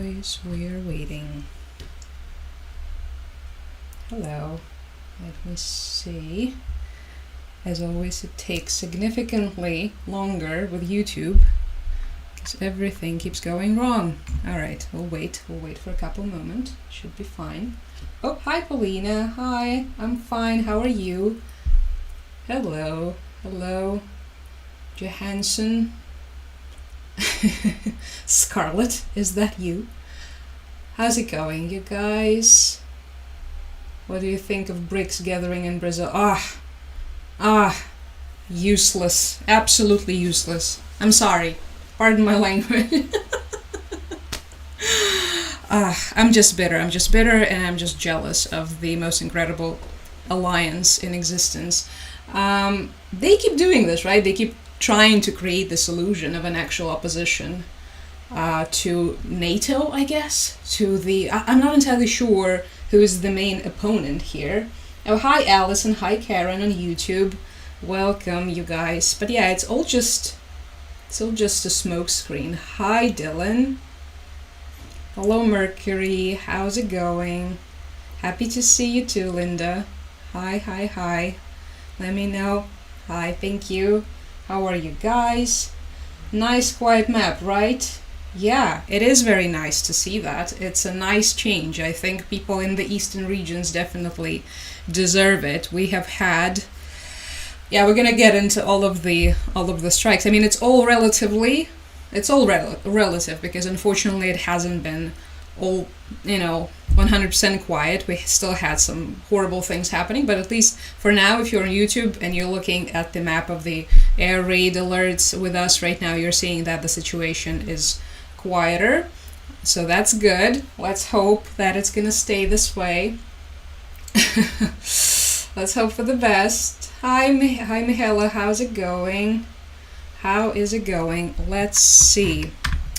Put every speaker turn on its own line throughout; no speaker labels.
always, we are waiting. Hello. Let me see. As always, it takes significantly longer with YouTube because everything keeps going wrong. Alright, we'll wait for a couple moments. Should be fine. Oh, hi Paulina. Hi, I'm fine. How are you? Hello. Hello. Johansson. Scarlett, is that you? How's it going, you guys? What do you think of BRICS gathering in Brazil? Useless. Absolutely useless. I'm sorry. Pardon my language. I'm just bitter. And I'm just jealous of the most incredible alliance in existence. They keep doing this, right? They keep trying to create this illusion of an actual opposition to NATO, I guess. I'm not entirely sure who is the main opponent here. Oh, hi Alice and hi Karen on YouTube. Welcome, you guys. But yeah, it's all just a smokescreen. Hi Dylan. Hello Mercury. How's it going? Happy to see you too, Linda. Hi. Let me know. Hi, thank you. How are you guys? Nice quiet map, right? Yeah, it is very nice to see that. It's a nice change. I think people in the eastern regions definitely deserve it. We have had... Yeah, we're gonna get into all of the strikes. I mean, it's all relative because unfortunately it hasn't been all, 100% quiet. We still had some horrible things happening, but at least for now, if you're on YouTube and you're looking at the map of the air raid alerts with us right now, you're seeing that the situation is quieter. So that's good. Let's hope that it's gonna stay this way. Let's hope for the best. Hi Mihaela, how's it going? How is it going? Let's see.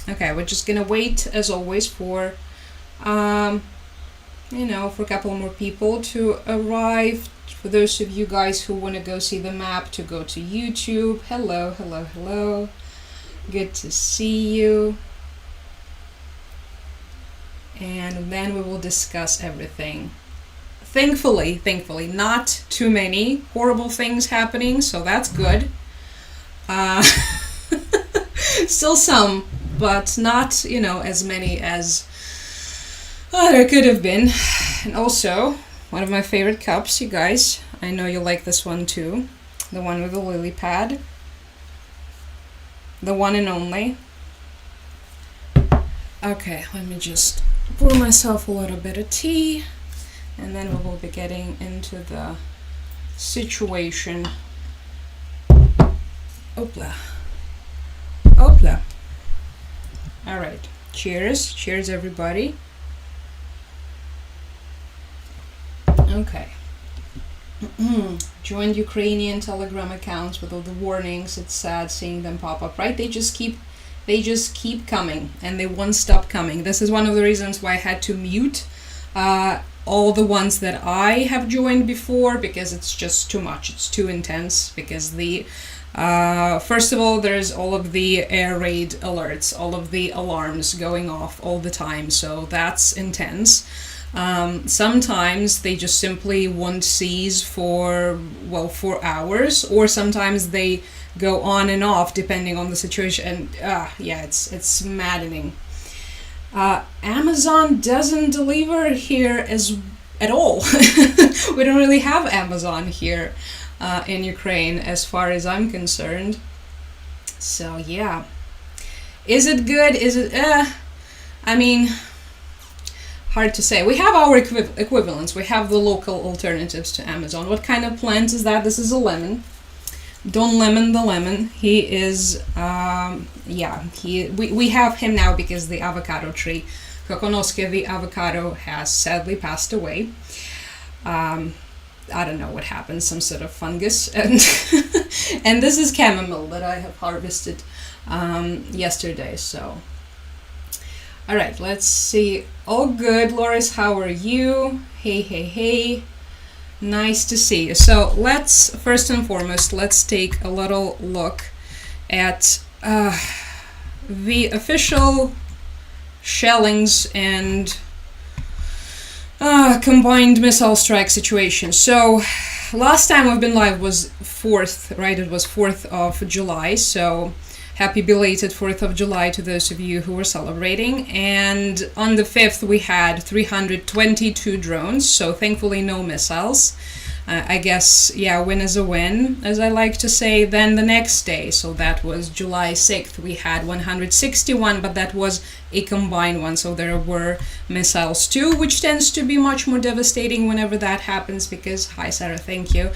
Okay, we're just gonna wait as always for for a couple more people to arrive. For those of you guys who want to go see the map, to go to YouTube. Hello. Good to see you. And then we will discuss everything. Thankfully, not too many horrible things happening, so that's good. Still some, but not, as many as there could have been. And also, one of my favorite cups, you guys. I know you like this one too. The one with the lily pad. The one and only. Okay, let me just pour myself a little bit of tea. And then we will be getting into the situation. Opla. Alright. Cheers everybody. Okay. Joined Ukrainian Telegram accounts with all the warnings. It's sad seeing them pop up, right? They just keep coming and they won't stop coming. This is one of the reasons why I had to mute all the ones that I have joined before, because it's just too much. It's too intense, because the first of all, there's all of the air raid alerts, all of the alarms going off all the time, so that's intense. Sometimes they just simply won't cease for hours, or sometimes they go on and off depending on the situation, and it's maddening. Amazon doesn't deliver here at all. We don't really have Amazon here in Ukraine as far as I'm concerned. So yeah. Is it good? Is it I mean, hard to say. We have our equivalents. We have the local alternatives to Amazon. What kind of plant is that? This is a lemon. Don Lemon the lemon. He is we have him now because the avocado tree, Kokonosuke the avocado, has sadly passed away. I don't know what happened, some sort of fungus, and and this is chamomile that I have harvested yesterday. So all right, let's see. All good, Loris, how are you? Hey. Nice to see you. So let's, first and foremost, let's take a little look at the official shellings and combined missile strike situation. So last time we've been live was 4th, right? It was 4th of July. So happy belated 4th of July to those of you who were celebrating. And on the 5th we had 322 drones. So thankfully no missiles. I guess, yeah, win is a win, as I like to say. Then the next day, so that was July 6th, we had 161, but that was a combined one, so there were missiles too, which tends to be much more devastating whenever that happens because, hi Sarah, thank you,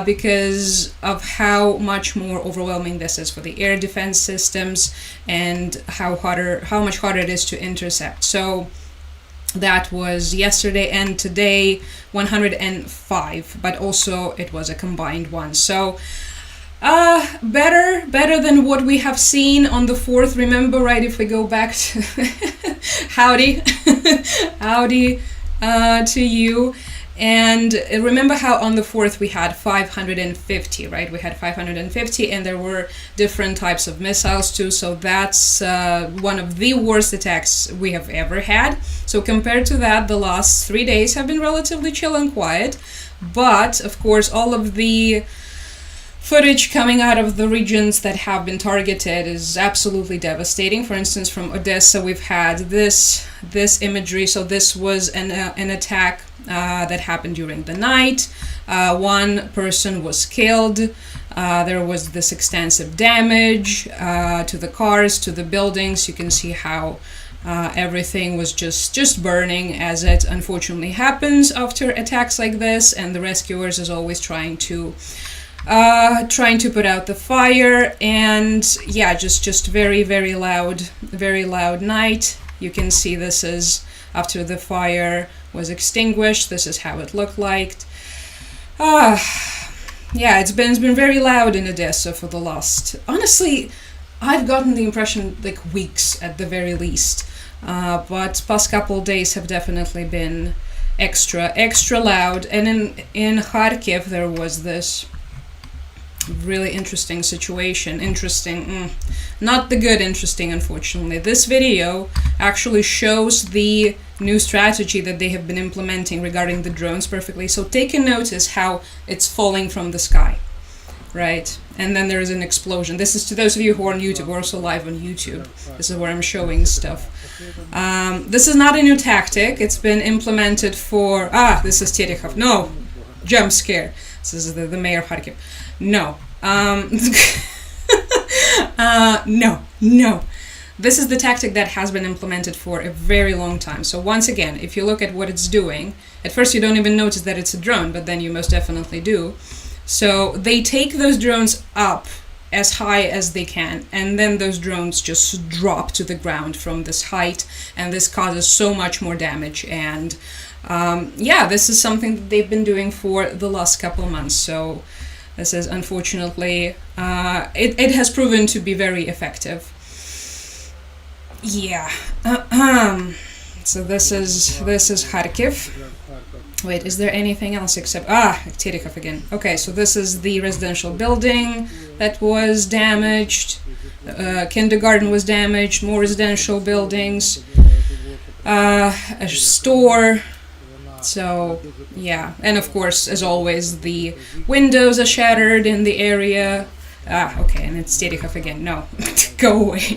because of how much more overwhelming this is for the air defense systems and how much harder it is to intercept. So that was yesterday, and today 105, but also it was a combined one. So better than what we have seen on the 4th. Remember, right, if we go back to howdy howdy to you. And remember how on the 4th we had 550, right? We had 550, and there were different types of missiles too. So that's one of the worst attacks we have ever had. So compared to that, the last 3 days have been relatively chill and quiet. But of course, all of the footage coming out of the regions that have been targeted is absolutely devastating. For instance, from Odessa, we've had this imagery. So this was an attack that happened during the night. One person was killed. There was this extensive damage to the cars, to the buildings. You can see how everything was just burning, as it unfortunately happens after attacks like this. And the rescuers is always trying to put out the fire. And yeah, just very loud night. You can see this is after the fire was extinguished. This is how it looked like. Yeah, it's been very loud in Odessa for the last, honestly, I've gotten the impression like weeks at the very least. But past couple days have definitely been extra loud. And in Kharkiv there was this really interesting situation. Not the good interesting, unfortunately. This video actually shows the new strategy that they have been implementing regarding the drones perfectly. So take a notice how it's falling from the sky, right? And then there is an explosion. This is to those of you who are on YouTube. We're also live on YouTube. This is where I'm showing stuff. This is not a new tactic. It's been implemented for... this is Terehov. No! Jump scare. This is the mayor of Kharkiv. No. No. This is the tactic that has been implemented for a very long time. So once again, if you look at what it's doing, at first you don't even notice that it's a drone, but then you most definitely do. So they take those drones up as high as they can, and then those drones just drop to the ground from this height, and this causes so much more damage. And yeah, this is something that they've been doing for the last couple months. So this is unfortunately, it has proven to be very effective. Yeah. So this is Kharkiv. Wait, is there anything else except Terehov again? Okay, so this is the residential building that was damaged. Kindergarten was damaged. More residential buildings. A store. So yeah, and of course, as always, the windows are shattered in the area. Okay, and it's Terehov again. No, go away.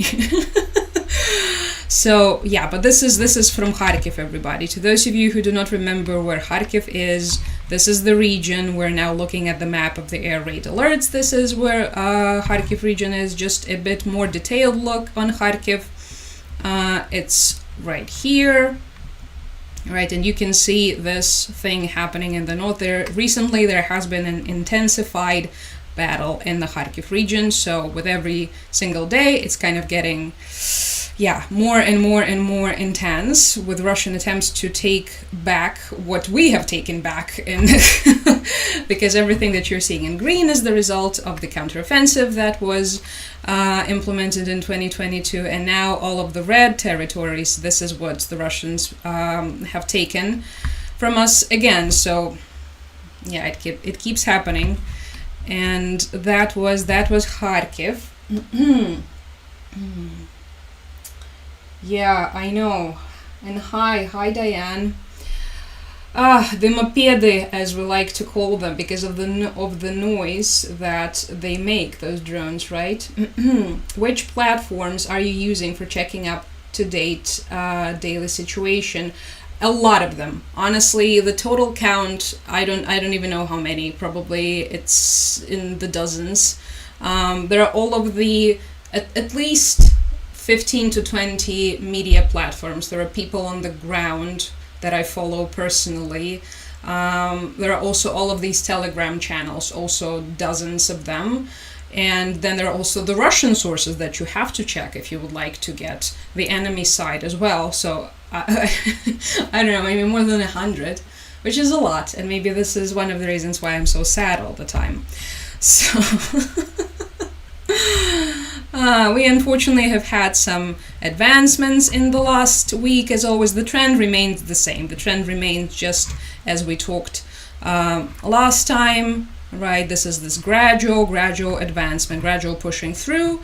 So yeah, but this is from Kharkiv, everybody. To those of you who do not remember where Kharkiv is, this is the region. We're now looking at the map of the air raid alerts. This is where Kharkiv region is. Just a bit more detailed look on Kharkiv. It's right here. Right, and you can see this thing happening in the north there. Recently, there has been an intensified battle in the Kharkiv region. So with every single day, it's kind of getting, more and more intense, with Russian attempts to take back what we have taken back, in because everything that you're seeing in green is the result of the counteroffensive that was implemented in 2022, and now all of the red territories, this is what the Russians have taken from us again. So yeah, it keeps happening, and that was Kharkiv. Yeah, I know. And hi Diane. The MEDVEDEV, as we like to call them, because of the noise that they make, those drones, right? Which platforms are you using for checking up to date daily situation? A lot of them, honestly. The total count, I don't even know how many. Probably it's in the dozens. There are all of the at least 15 to 20 media platforms. There are people on the ground that I follow personally. There are also all of these Telegram channels, also dozens of them. And then there are also the Russian sources that you have to check if you would like to get the enemy side as well. So I don't know, maybe more than 100, which is a lot. And maybe this is one of the reasons why I'm so sad all the time. So we unfortunately have had some advancements in the last week. As always, the trend remains the same. The trend remains just as we talked last time, right? This is this gradual advancement, gradual pushing through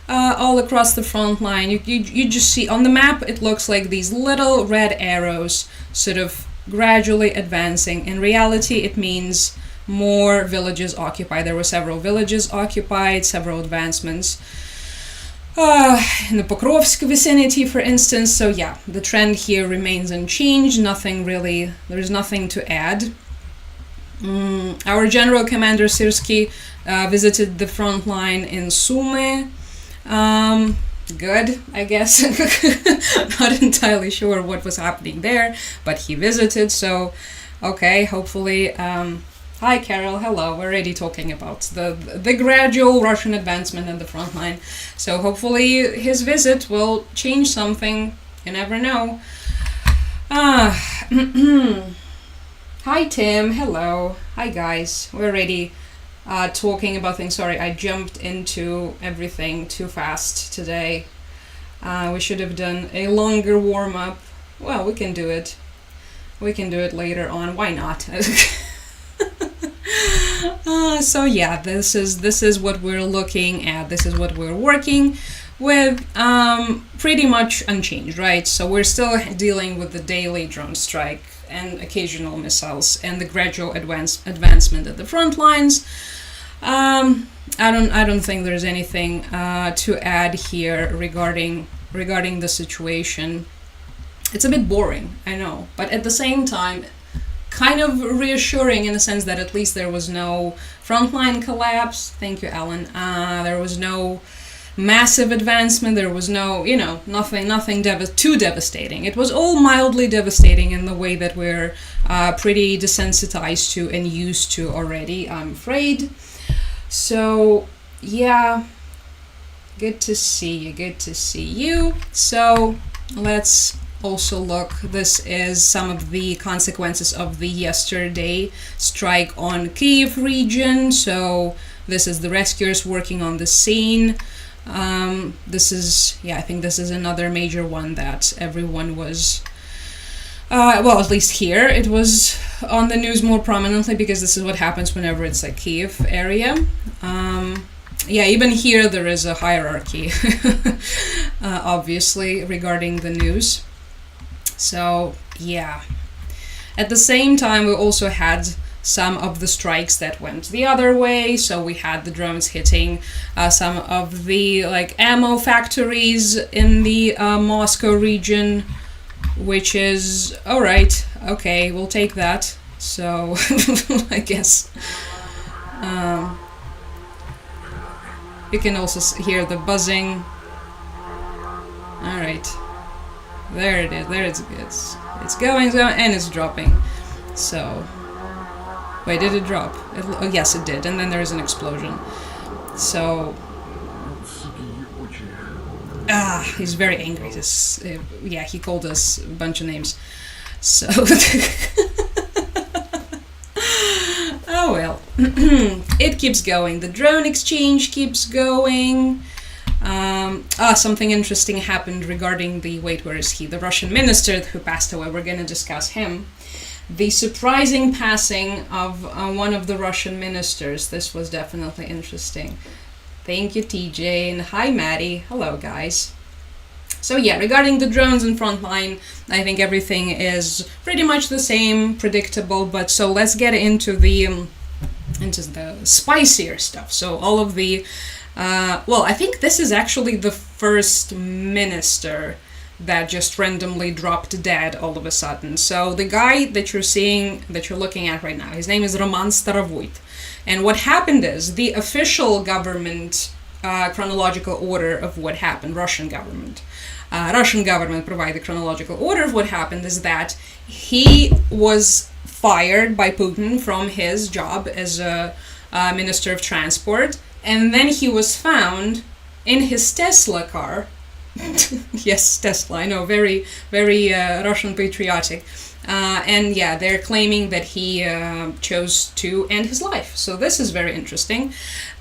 all across the front line. You just see on the map, it looks like these little red arrows sort of gradually advancing. In reality, it means more villages occupied. There were several villages occupied, several advancements in the Pokrovsk vicinity, for instance. So yeah, the trend here remains unchanged. Nothing really, there's nothing to add. Our General Commander Syrski visited the front line in Sumy. Good, I guess. Not entirely sure what was happening there, but he visited, so okay, hopefully. Hi Carol, hello. We're already talking about the gradual Russian advancement in the front line. So hopefully his visit will change something. You never know. Hi Tim, hello. Hi guys. We're already talking about things. Sorry, I jumped into everything too fast today. We should have done a longer warm-up. Well, we can do it. We can do it later on. Why not? So yeah, this is what we're looking at. This is what we're working with. Pretty much unchanged, right? So we're still dealing with the daily drone strike and occasional missiles and the gradual advancement at the front lines. I don't think there's anything to add here regarding the situation. It's a bit boring, I know, but at the same time, kind of reassuring in the sense that at least there was no frontline collapse. Thank you, Alan. There was no massive advancement. There was no, nothing too devastating. It was all mildly devastating in the way that we're pretty desensitized to and used to already, I'm afraid. So, yeah, good to see you. So, let's also look. This is some of the consequences of the yesterday strike on Kyiv region. So this is the rescuers working on the scene. This is, I think this is another major one that everyone was, well, at least here it was on the news more prominently, because this is what happens whenever it's like Kyiv area. Even here there is a hierarchy, obviously, regarding the news. So, yeah. At the same time, we also had some of the strikes that went the other way. So we had the drones hitting some of the ammo factories in the Moscow region, which is alright. Okay, we'll take that. So, I guess. You can also hear the buzzing. Alright. There it is. There it's going, and it's dropping. So, wait, did it drop? Oh, yes, it did. And then there is an explosion. So, he's very angry. He called us a bunch of names. So, oh well. It keeps going. The drone exchange keeps going. Something interesting happened regarding where is he? The Russian minister who passed away. We're going to discuss him. The surprising passing of one of the Russian ministers. This was definitely interesting. Thank you, TJ, and hi, Maddie. Hello, guys. So yeah, regarding the drones and frontline, I think everything is pretty much the same, predictable. But so let's get into the spicier stuff. So all of the I think this is actually the first minister that just randomly dropped dead all of a sudden. So the guy that you're looking at right now, his name is Roman Starovoyt. And what happened is the official government chronological order of what happened, Russian government provided the chronological order of what happened is that he was fired by Putin from his job as a minister of transport, and then he was found in his Tesla car. Yes, Tesla, I know, very, very Russian patriotic. And yeah, they're claiming that he chose to end his life. So this is very interesting.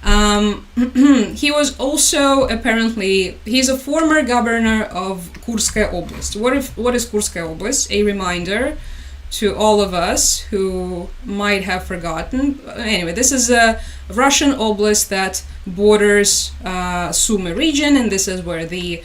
He was also he's a former governor of Kurskaya Oblast. What is Kurskaya Oblast? A reminder to all of us who might have forgotten. Anyway, this is a Russian oblast that borders Sumy region, and this is where the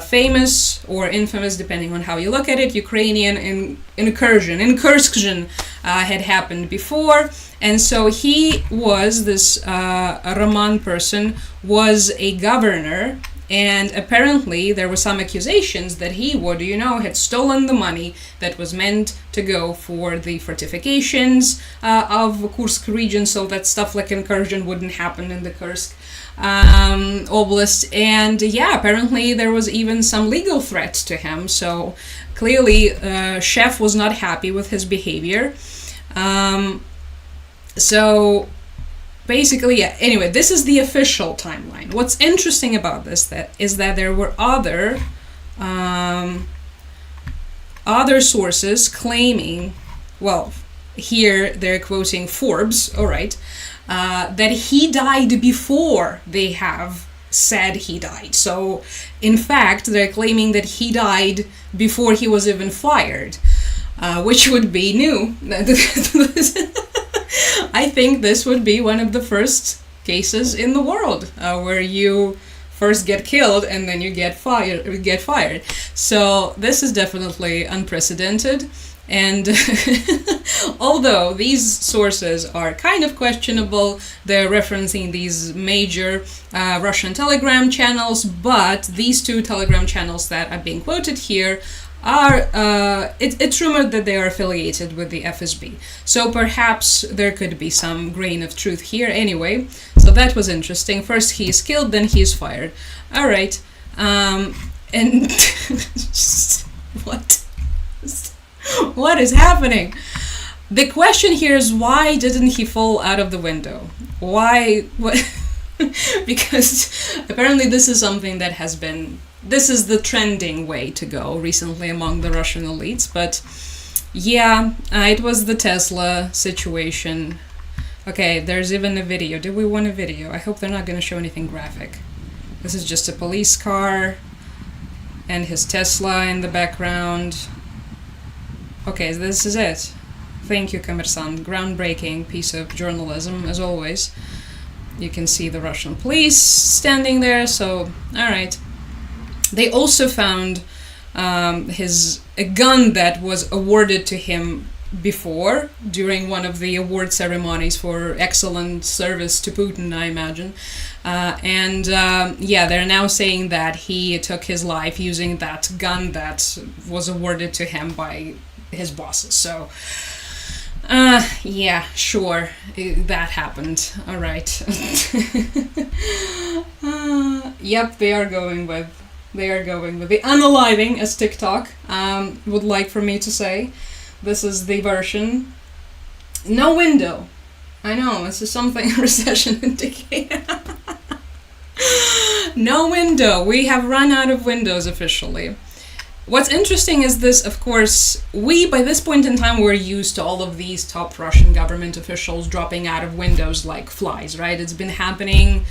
famous or infamous, depending on how you look at it, Ukrainian incursion had happened before. And so he was, this Roman person, was a governor, and apparently there were some accusations that he would, had stolen the money that was meant to go for the fortifications of Kursk region, so that stuff like incursion wouldn't happen in the Kursk Oblast. And yeah, apparently there was even some legal threat to him. So clearly, Chef was not happy with his behavior. So basically, yeah. Anyway, this is the official timeline. What's interesting about this is that there were other sources claiming, well, here they're quoting Forbes, all right, that he died before they have said he died. So, in fact, they're claiming that he died before he was even fired, which would be new. I think this would be one of the first cases in the world where you first get killed and then you get fired. So this is definitely unprecedented. And although these sources are kind of questionable, they're referencing these major Russian Telegram channels, but these two Telegram channels that are being quoted here are, it's rumored that they are affiliated with the FSB. So perhaps there could be some grain of truth here anyway. So that was interesting. First he is killed, then he is fired. All right. And what is happening? The question here is, why didn't he fall out of the window? Why? What? Because apparently this is something that has been, this is the trending way to go recently among the Russian elites. But yeah, it was the Tesla situation. Okay, there's even a video. Did we want a video? I hope they're not going to show anything graphic. This is just a police car and his Tesla in the background. Okay, this is it. Thank you, Kommersant. Groundbreaking piece of journalism, as always. You can see the Russian police standing there, so, alright. They also found a gun that was awarded to him before, during one of the award ceremonies for excellent service to Putin, I imagine. Yeah, they're now saying that he took his life using that gun that was awarded to him by his bosses. So, yeah, sure, that happened. All right. Yep, they are going with the unaliving, as TikTok would like for me to say. This is the version. No window. I know, this is something a recession indicator. No window. We have run out of windows officially. What's interesting is this, of course, by this point in time, we're used to all of these top Russian government officials dropping out of windows like flies, right? It's been happening,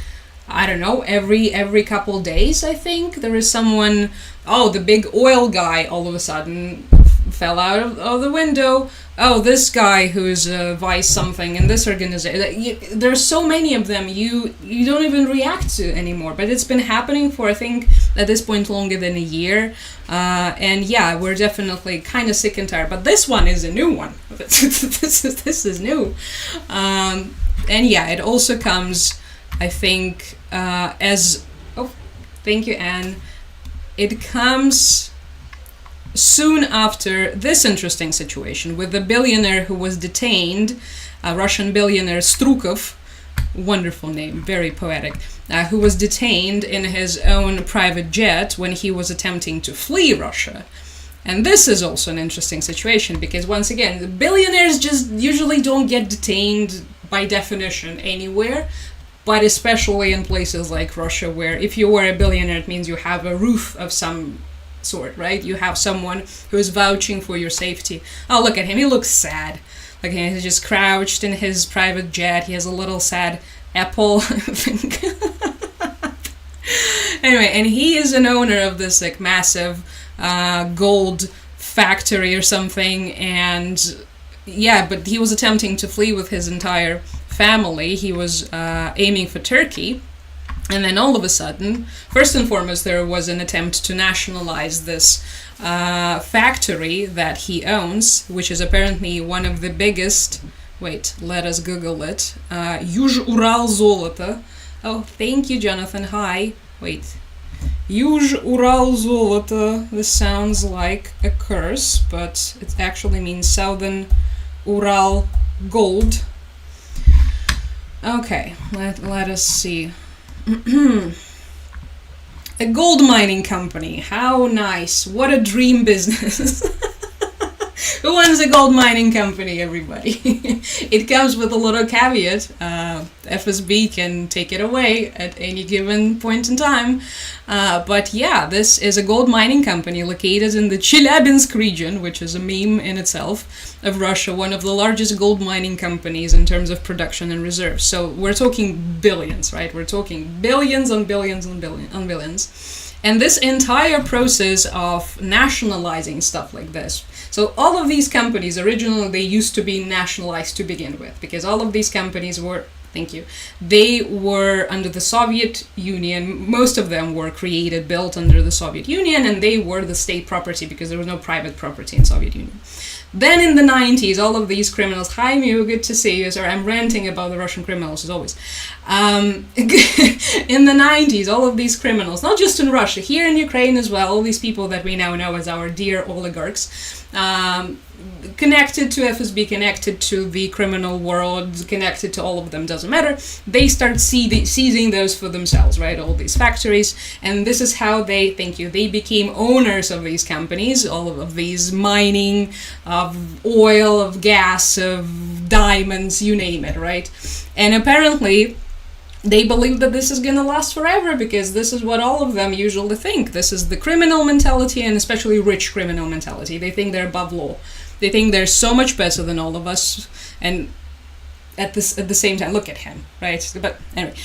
I don't know, every couple days, I think. There is someone, the big oil guy all of a sudden fell out of the window. Oh, this guy who's vice something in this organization. There's so many of them you don't even react to anymore. But it's been happening for, I think, at this point longer than a year. And yeah, we're definitely kind of sick and tired. But this one is a new one. This is new. And yeah, it also comes, I think, as... Oh, thank you, Anne. It comes soon after this interesting situation with the billionaire who was detained, a Russian billionaire Strukov, wonderful name, very poetic, who was detained in his own private jet when he was attempting to flee Russia. And this is also an interesting situation because, once again, the billionaires just usually don't get detained by definition anywhere, but especially in places like Russia, where if you were a billionaire, it means you have a roof of some sort, right? You have someone who is vouching for your safety. Oh, look at him. He looks sad. Like he's just crouched in his private jet. He has a little sad apple, I think. Anyway, and he is an owner of this like massive gold factory or something. And yeah, but he was attempting to flee with his entire family. He was aiming for Turkey. And then all of a sudden, first and foremost, there was an attempt to nationalize this factory that he owns, which is apparently one of the biggest... Wait, let us Google it. Yuj-Ural Zolota. Oh, thank you, Jonathan. Hi. Wait. Yuj-Ural Zolota. This sounds like a curse, but it actually means Southern Ural Gold. Okay, let us see. A gold mining company. How nice. What a dream business. Who wants a gold mining company, everybody? It comes with a little caveat. FSB can take it away at any given point in time. But yeah, this is a gold mining company located in the Chelyabinsk region, which is a meme in itself, of Russia, one of the largest gold mining companies in terms of production and reserves. So we're talking billions, right? We're talking billions on billions on billions. And this entire process of nationalizing stuff like this. So all of these companies, originally they used to be nationalized to begin with, because all of these companies were, thank you, they were under the Soviet Union. Most of them were created, built under the Soviet Union, and they were the state property because there was no private property in Soviet Union. Then in the 90s, all of these criminals, hi Mew, good to see you. Sorry, I'm ranting about the Russian criminals as always. In the 90s, all of these criminals, not just in Russia, here in Ukraine as well, all these people that we now know as our dear oligarchs, connected to FSB, connected to the criminal world, connected to all of them, doesn't matter. They start seizing those for themselves, right? All these factories. And this is how they, thank you, they became owners of these companies, all of these mining, of oil, of gas, of diamonds, you name it, right? And apparently they believe that this is going to last forever because this is what all of them usually think. This is the criminal mentality, and especially rich criminal mentality. They think they're above law. They think they're so much better than all of us, and at the same time, look at him, right? But anyway,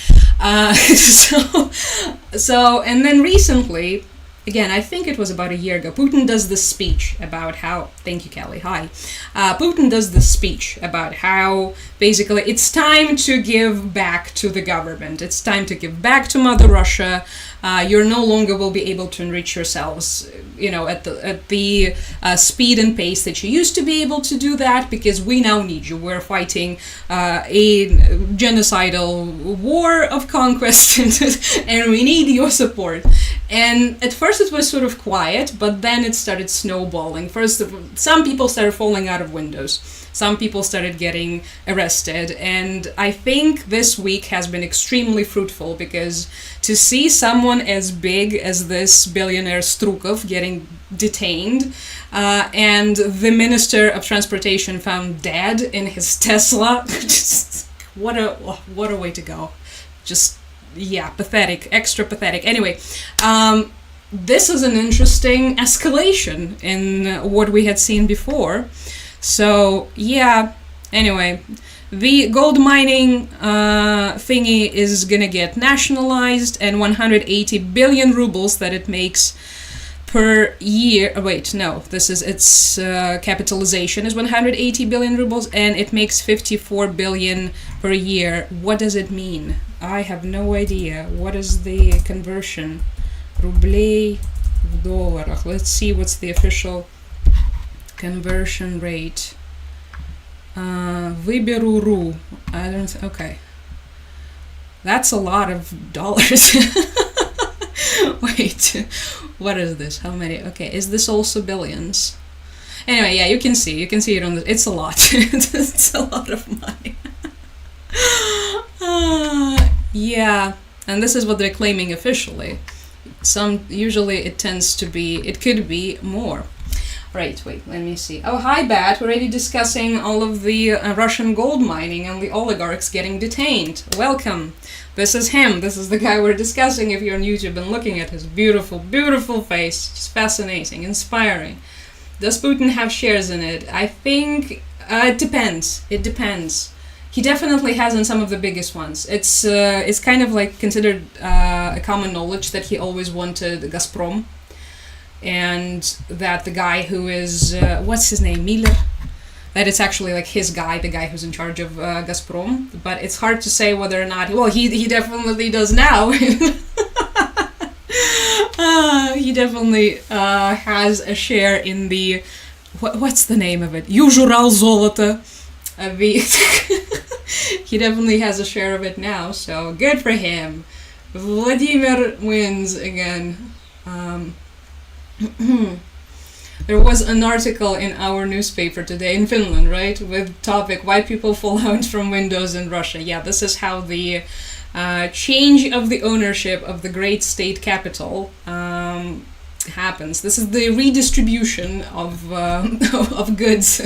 so and then recently, again, I think it was about a year ago, Putin does this speech about how, thank you, Kelly, hi. Putin does this speech about how basically it's time to give back to the government. It's time to give back to Mother Russia. You no longer will be able to enrich yourselves, you know, at the speed and pace that you used to be able to do that, because we now need you. We're fighting a genocidal war of conquest, and we need your support. And at first it was sort of quiet, but then it started snowballing. First, some people started falling out of windows. Some people started getting arrested. And I think this week has been extremely fruitful, because to see someone as big as this billionaire Strukov getting detained, and the Minister of Transportation found dead in his Tesla, just, what a way to go. Just, yeah, pathetic, extra pathetic. Anyway, this is an interesting escalation in what we had seen before. So, yeah, anyway, the gold mining thingy is gonna get nationalized, and 180 billion rubles that it makes per year. Wait, no, this is its capitalization is 180 billion rubles, and it makes 54 billion per year. What does it mean? I have no idea. What is the conversion? Рублей в долларах. Let's see what's the official conversion rate. Выберу ру. I don't. Okay. That's a lot of dollars. Wait, what is this? How many? Okay, is this also billions? Anyway, yeah, you can see it on the. It's a lot. It's a lot of money. Yeah, and this is what they're claiming officially. Usually it could be more. Right, wait, let me see. Oh, hi, Bat. We're already discussing all of the Russian gold mining and the oligarchs getting detained. Welcome. This is him. This is the guy we're discussing if you're on YouTube and looking at his beautiful, beautiful face. Just fascinating, inspiring. Does Putin have shares in it? I think it depends. It depends. He definitely has in some of the biggest ones. It's kind of like considered a common knowledge that he always wanted Gazprom. And that the guy who is, what's his name, Miller? That it's actually like his guy, the guy who's in charge of Gazprom. But it's hard to say whether or not, well, he definitely does now. He definitely has a share in the, what's the name of it? Южурал золото. He definitely has a share of it now, so good for him. Vladimir wins again. There was an article in our newspaper today in Finland, right, with topic why people fall out from windows in Russia. Yeah, this is how the change of the ownership of the great state capital happens. This is the redistribution of goods.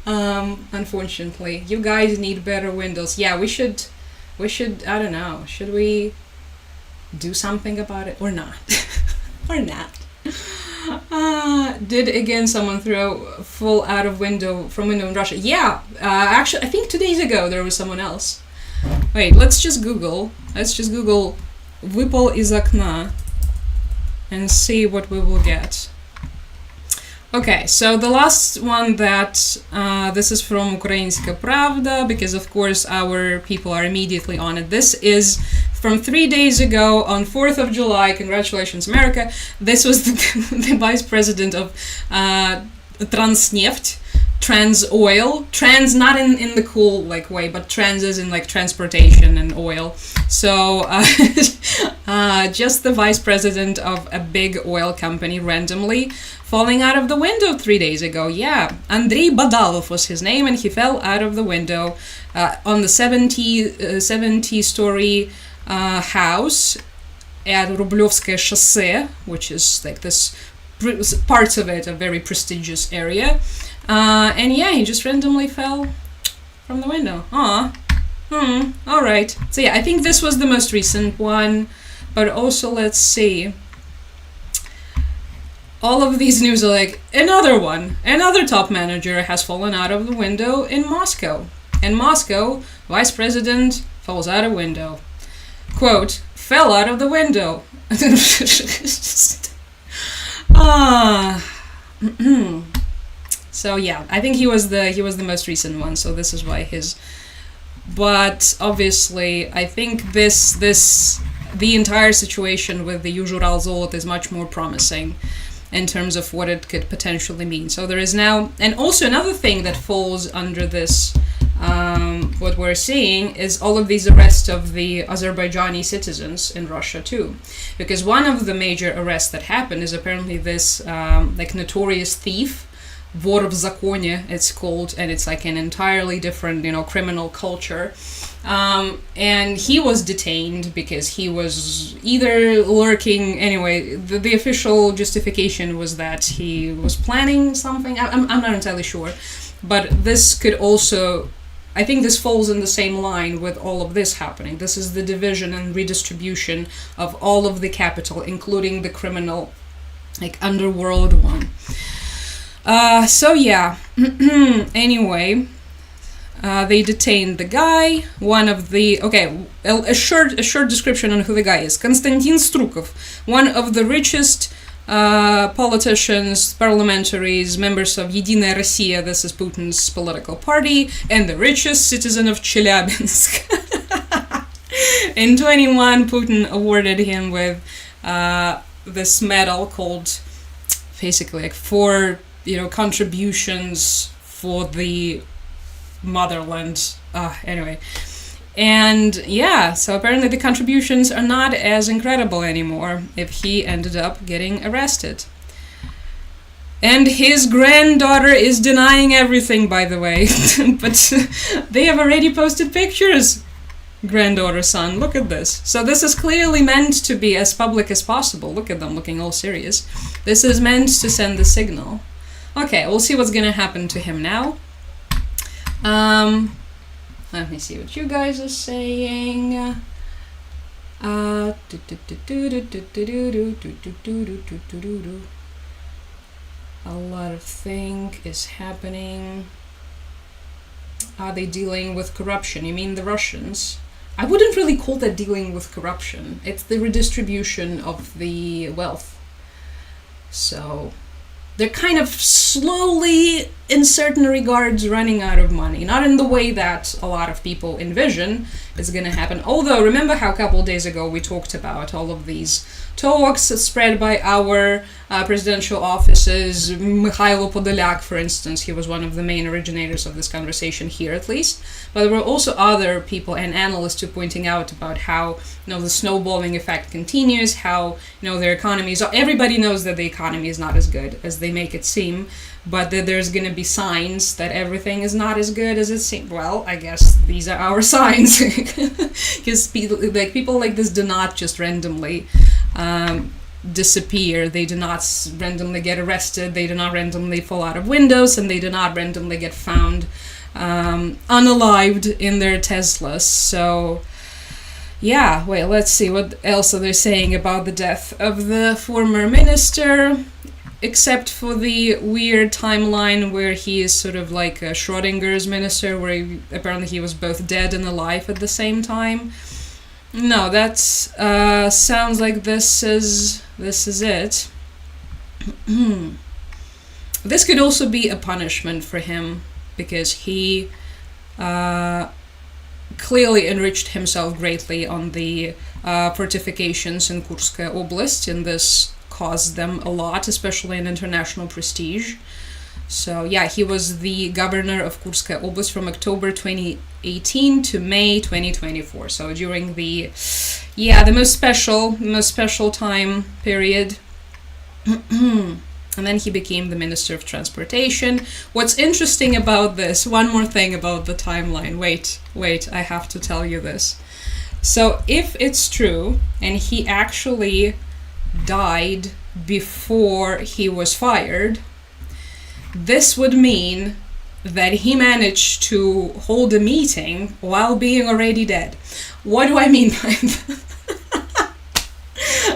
Unfortunately, you guys need better windows. Yeah, we should. I don't know. Should we do something about it or not? Or not? Did again someone throw full out of window in Russia? Yeah, actually, I think 2 days ago there was someone else. Wait, let's just Google "выпал из окна" and see what we will get. Okay, so the last one that this is from Ukrainska Pravda, because of course our people are immediately on it. This is from 3 days ago on 4th of July. Congratulations, America. This was the vice president of Transneft, Trans Oil. Trans, not in the cool like way, but trans is in like transportation and oil. So just the vice president of a big oil company randomly falling out of the window 3 days ago. Yeah, Andrei Badalov was his name, and he fell out of the window on the 70-story house at Rublyovskoye Шоссе, which is like this parts of it, a very prestigious area. And yeah, he just randomly fell from the window. All right. So yeah, I think this was the most recent one, but also let's see. All of these news are like, another top manager has fallen out of the window in Moscow. In Moscow, vice president falls out of window. Quote, fell out of the window. So yeah, I think he was the most recent one, so this is why his. But obviously, I think the entire situation with the Yužural Zolot is much more promising in terms of what it could potentially mean. So there is now, and also another thing that falls under this, what we're seeing is all of these arrests of the Azerbaijani citizens in Russia too, because one of the major arrests that happened is apparently this like notorious thief, Вор в законе it's called, and it's like an entirely different, criminal culture. And he was detained because he was either lurking, anyway, the official justification was that he was planning something. I'm not entirely sure, but this could also, I think this falls in the same line with all of this happening. This is the division and redistribution of all of the capital, including the criminal, like, underworld one. So yeah, anyway, they detained the guy, one of the, a short description on who the guy is. Konstantin Strukov, one of the richest politicians, parliamentaries, members of Единая Россия, this is Putin's political party, and the richest citizen of Chelyabinsk. In 21, Putin awarded him with this medal called, basically, like, for, contributions for the motherland. Anyway. And yeah, so apparently the contributions are not as incredible anymore if he ended up getting arrested. And his granddaughter is denying everything, by the way. But they have already posted pictures. Granddaughter, son, look at this. So this is clearly meant to be as public as possible. Look at them looking all serious. This is meant to send the signal. Okay, we'll see what's gonna happen to him now. Let me see what you guys are saying. A lot of things is happening. Are they dealing with corruption? You mean the Russians? I wouldn't really call that dealing with corruption. It's the redistribution of the wealth. So they're kind of slowly, in certain regards, running out of money. Not in the way that a lot of people envision it's going to happen. Although, remember how a couple of days ago we talked about all of these talks spread by our presidential offices. Mikhailo Podolyak, for instance, he was one of the main originators of this conversation here, at least. But there were also other people and analysts who pointing out about how, the snowballing effect continues, how, their economies are, everybody knows that the economy is not as good as they make it seem, but that there's going to be signs that everything is not as good as it seems. Well, I guess these are our signs. Because people like this do not just randomly disappear. They do not randomly get arrested. They do not randomly fall out of windows, and they do not randomly get found unalived in their Teslas. So yeah, wait, let's see what else are they saying about the death of the former minister, except for the weird timeline where he is sort of like a Schrodinger's minister, where apparently he was both dead and alive at the same time. No, that sounds like this is it. This could also be a punishment for him, because he clearly enriched himself greatly on the fortifications in Kurskaya Oblast, and this caused them a lot, especially in international prestige. So yeah, he was the governor of Kurskaya Oblast from October 2018 to May 2024. So during the most special time period. And then he became the Minister of Transportation. What's interesting about this, one more thing about the timeline. Wait, I have to tell you this. So if it's true, and he actually died before he was fired, this would mean that he managed to hold a meeting while being already dead. What do I mean by that?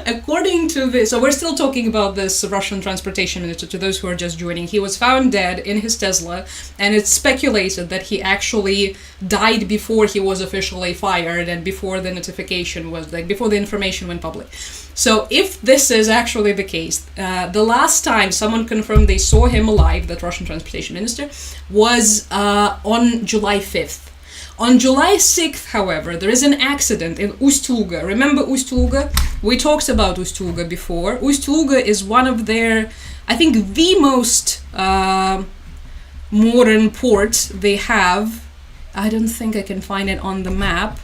According to this, so we're still talking about this Russian transportation minister, to those who are just joining. He was found dead in his Tesla, and it's speculated that he actually died before he was officially fired and before the notification was, before the information went public. So if this is actually the case, the last time someone confirmed they saw him alive, that Russian transportation minister, was on July 5th. On July 6th, however, there is an accident in Ust-Luga. Remember Ust-Luga? We talked about Ust-Luga before. Ust-Luga is one of their, I think, the most modern port they have. I don't think I can find it on the map.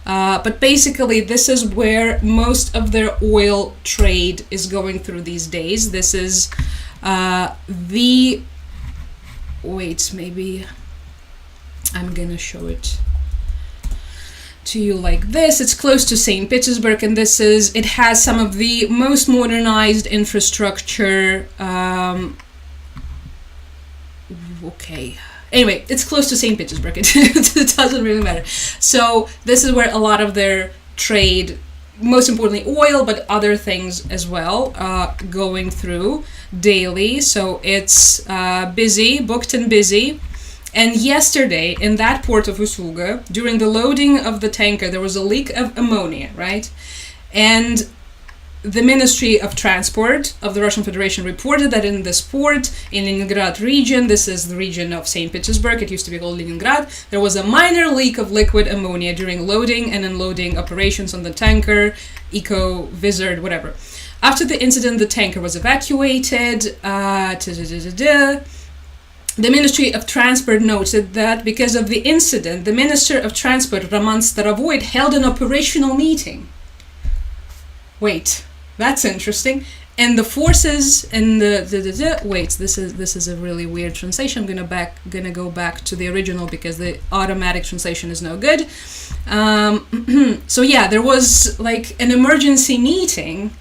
But basically, this is where most of their oil trade is going through these days. This is wait, maybe I'm gonna show it to you like this. It's close to St. Petersburg, and it has some of the most modernized infrastructure. Okay. Anyway, it's close to St. Petersburg. It doesn't really matter. So this is where a lot of their trade, most importantly oil, but other things as well, going through daily. So it's busy, booked and busy. And yesterday, in that port of Ust-Luga, during the loading of the tanker, there was a leak of ammonia, right? And the Ministry of Transport of the Russian Federation reported that in this port in Leningrad region, this is the region of St. Petersburg, it used to be called Leningrad, there was a minor leak of liquid ammonia during loading and unloading operations on the tanker, Eco, Vizard, whatever. After the incident, the tanker was evacuated. The Ministry of Transport noted that because of the incident, the Minister of Transport, Roman Starovoyt, held an operational meeting. Wait, that's interesting. And the forces and wait, this is a really weird translation. I'm gonna go back to the original because the automatic translation is no good. So yeah, there was like an emergency meeting.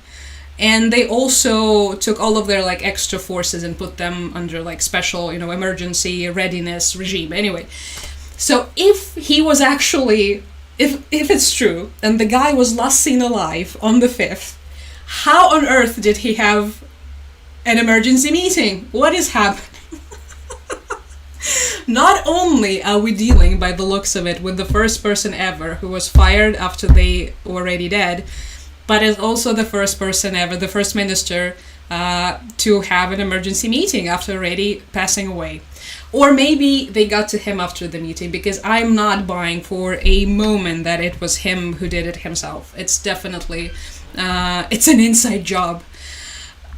And they also took all of their like extra forces and put them under like special, emergency readiness regime. Anyway, so if he was actually, if it's true, and the guy was last seen alive on the 5th, how on earth did he have an emergency meeting? What is happening? Not only are we dealing, by the looks of it, with the first person ever who was fired after they were already dead, but is also the first person ever, the first minister, to have an emergency meeting after already passing away. Or maybe they got to him after the meeting, because I'm not buying for a moment that it was him who did it himself. It's definitely, it's an inside job.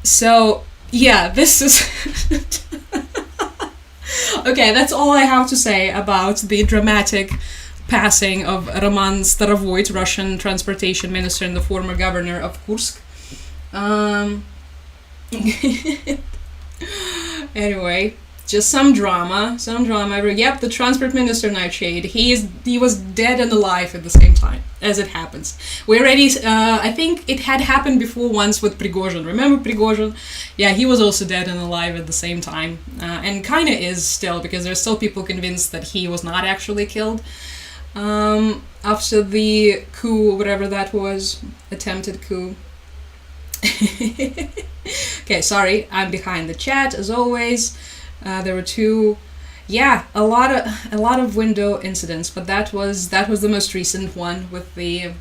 So, yeah, this is... Okay, that's all I have to say about the dramatic passing of Roman Starovoyt, Russian transportation minister and the former governor of Kursk. Anyway, just some drama. Yep, the transport minister Nightshade. He was dead and alive at the same time, as it happens. We already, I think it had happened before once with Prigozhin. Remember Prigozhin? Yeah, he was also dead and alive at the same time, and kind of is still, because there's still people convinced that he was not actually killed. After the coup, whatever that was, attempted coup. Okay, sorry, I'm behind the chat as always. There were two, a lot of window incidents, but that was the most recent one with the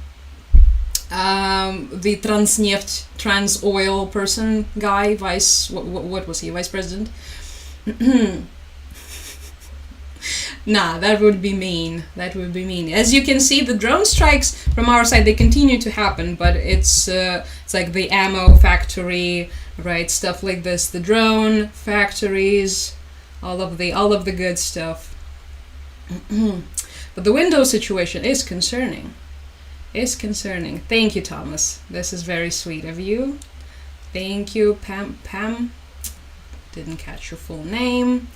Transneft, Trans Oil person guy, what was he, vice president? Nah, that would be mean. As you can see, the drone strikes from our side, they continue to happen, but it's like the ammo factory, right? Stuff like this, the drone factories, all of the good stuff. But the window situation is concerning. Thank you, Thomas. This is very sweet of you. Thank you, Pam. Didn't catch your full name.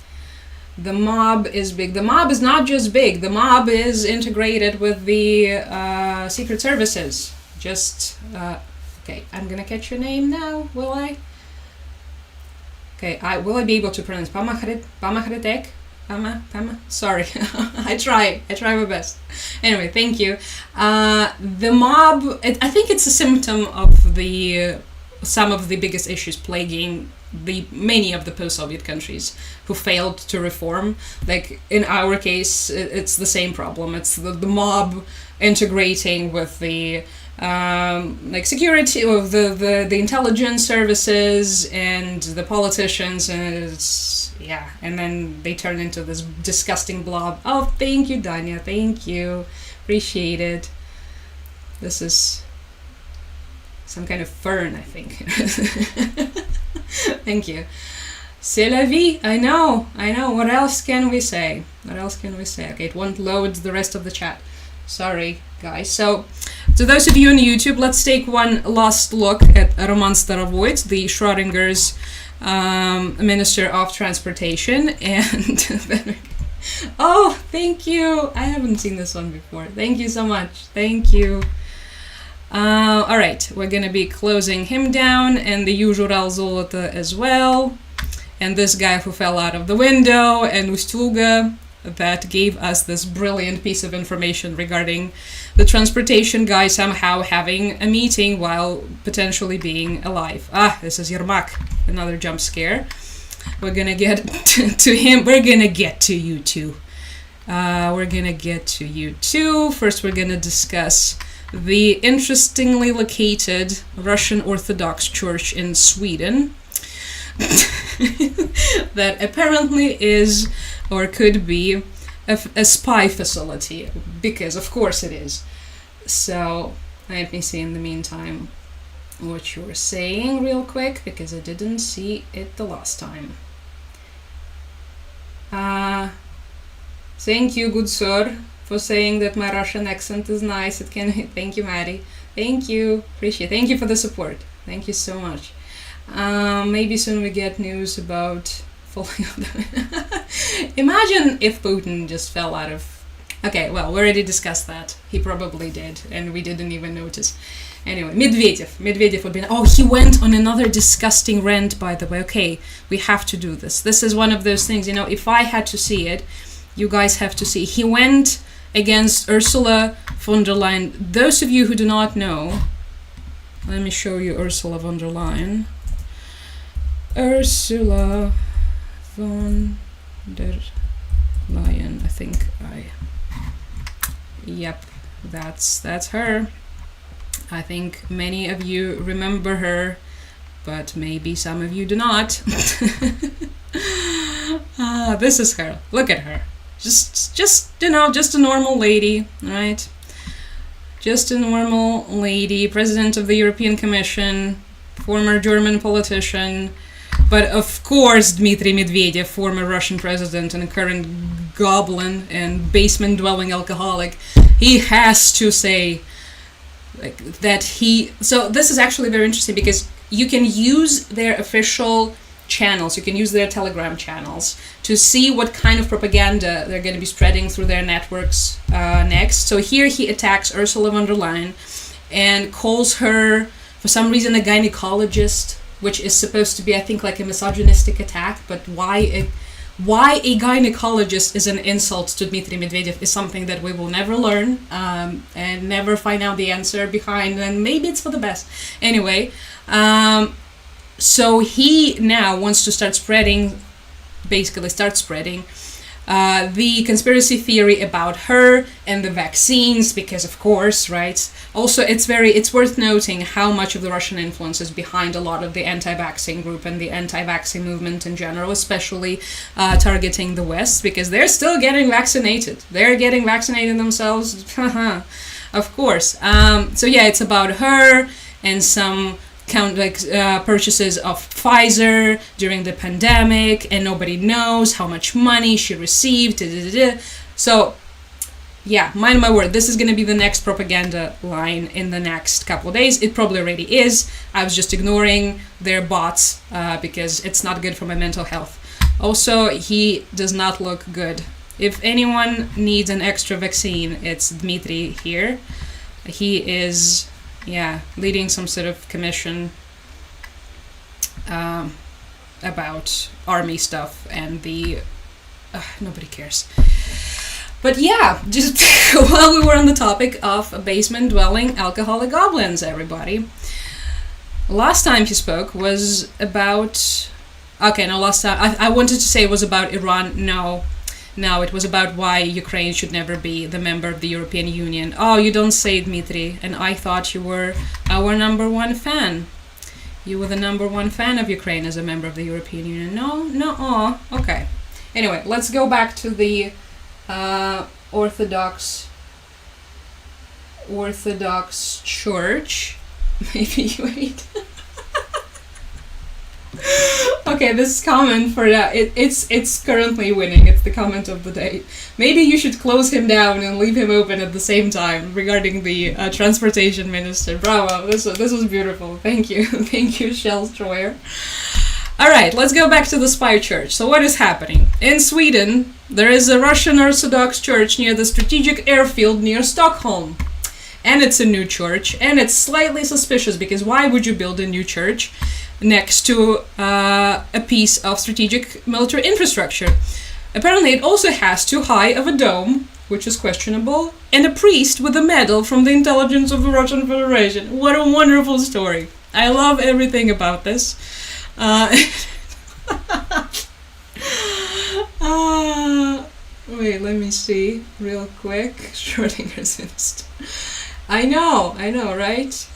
The mob is big. The mob is not just big. The mob is integrated with the secret services. Okay, I'm gonna catch your name now, will I? Okay, will I be able to pronounce Pamahretek? Pama? Sorry, I try my best. Anyway, thank you. The mob, I think it's a symptom of some of the biggest issues plaguing many of the post-Soviet countries who failed to reform. Like in our case, it's the same problem. It's the mob integrating with the security of the intelligence services and the politicians, and and then they turn into this disgusting blob. Oh, thank you, Danya. Thank you. Appreciate it. This is some kind of fern, I think. Thank you. C'est la vie. I know. What else can we say? Okay, it won't load the rest of the chat. Sorry, guys. So, to those of you on YouTube, let's take one last look at Roman Starovoyt, the Schrodinger's Minister of Transportation. And oh, thank you. I haven't seen this one before. Thank you so much. Thank you. All right, we're gonna be closing him down, and the usual Zolota as well, and this guy who fell out of the window, and Ustluga, that gave us this brilliant piece of information regarding the transportation guy somehow having a meeting while potentially being alive. This is Yermak, another jump scare. We're gonna get to him. We're gonna get to you too. First, we're gonna discuss the interestingly located Russian Orthodox Church in Sweden that apparently is or could be a spy facility, because of course it is. So let me see in the meantime what you were saying real quick, because I didn't see it the last time. Thank you, good sir, for saying that my Russian accent is nice. It can. Thank you, Maddie. Thank you. Appreciate it. Thank you for the support. Thank you so much. Maybe soon we get news about falling off. Imagine if Putin just fell out of... Okay, well, we already discussed that. He probably did, and we didn't even notice. Anyway, Medvedev would be... Oh, he went on another disgusting rant, by the way. Okay, we have to do this. This is one of those things, you know, if I had to see it, you guys have to see. He went against Ursula von der Leyen. Those of you who do not know, let me show you Ursula von der Leyen. Ursula von der Leyen. I think Yep, that's her. I think many of you remember her, but maybe some of you do not. This is her. Look at her. Just you know, just a normal lady, right? Just a normal lady, president of the European Commission, former German politician, but of course Dmitry Medvedev, former Russian president and current goblin and basement-dwelling alcoholic, he has to say like that he... So this is actually very interesting, because you can use their official channels, you can use their Telegram channels to see what kind of propaganda they're going to be spreading through their networks next. So here he attacks Ursula von der Leyen and calls her, for some reason, a gynecologist, which is supposed to be, I think, like a misogynistic attack. But why a gynecologist is an insult to Dmitry Medvedev is something that we will never learn and never find out the answer behind, and maybe it's for the best. Anyway, so he now wants to start spreading the conspiracy theory about her and the vaccines, because of course, right? Also, it's worth noting how much of the Russian influence is behind a lot of the anti-vaccine group and the anti-vaccine movement in general, especially targeting the West, because they're still getting vaccinated. They're getting vaccinated themselves, of course. So yeah, it's about her and some purchases of Pfizer during the pandemic, and nobody knows how much money she received. So yeah, mind my word, this is going to be the next propaganda line in the next couple of days. It probably already is. I was just ignoring their bots because it's not good for my mental health. Also, he does not look good. If anyone needs an extra vaccine, it's Dmitry here. He is leading some sort of commission about army stuff and the... nobody cares. But yeah, just while we were on the topic of basement-dwelling alcoholic goblins, everybody. Last time he spoke was about... Okay, no, last time... I wanted to say it was about Iran. No, it was about why Ukraine should never be the member of the European Union. Oh, you don't say, Dmitry, and I thought you were our number one fan. You were the number one fan of Ukraine as a member of the European Union. No, okay. Anyway, let's go back to the Orthodox Church. Maybe wait. Okay, this comment for that, it's currently winning. It's the comment of the day. Maybe you should close him down and leave him open at the same time regarding the transportation minister. Bravo, this was beautiful. Thank you. Thank you, Shell Stroyer. Alright, let's go back to the spy church. So what is happening? In Sweden, there is a Russian Orthodox church near the strategic airfield near Stockholm. And it's a new church, and it's slightly suspicious, because why would you build a new church next to a piece of strategic military infrastructure? Apparently it also has too high of a dome, which is questionable, and a priest with a medal from the intelligence of the Russian Federation. What a wonderful story. I love everything about this. Wait, let me see real quick. Schrodinger's instant. I know, right?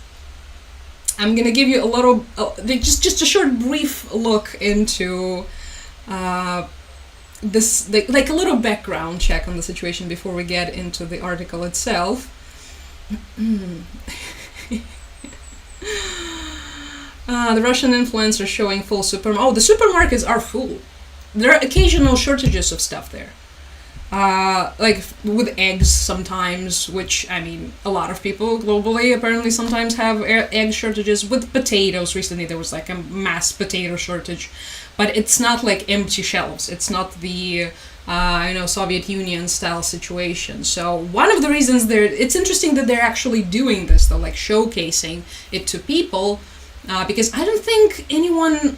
I'm gonna give you a little, just a short, brief look into this, like a little background check on the situation before we get into the article itself. The Russian influencers showing full the supermarkets are full. There are occasional shortages of stuff there. Like with eggs sometimes, which, I mean, a lot of people globally apparently sometimes have egg shortages. With potatoes, recently there was like a mass potato shortage, but it's not like empty shelves. It's not the Soviet Union style situation. So one of the reasons it's interesting that they're actually doing this, though, like showcasing it to people, because I don't think anyone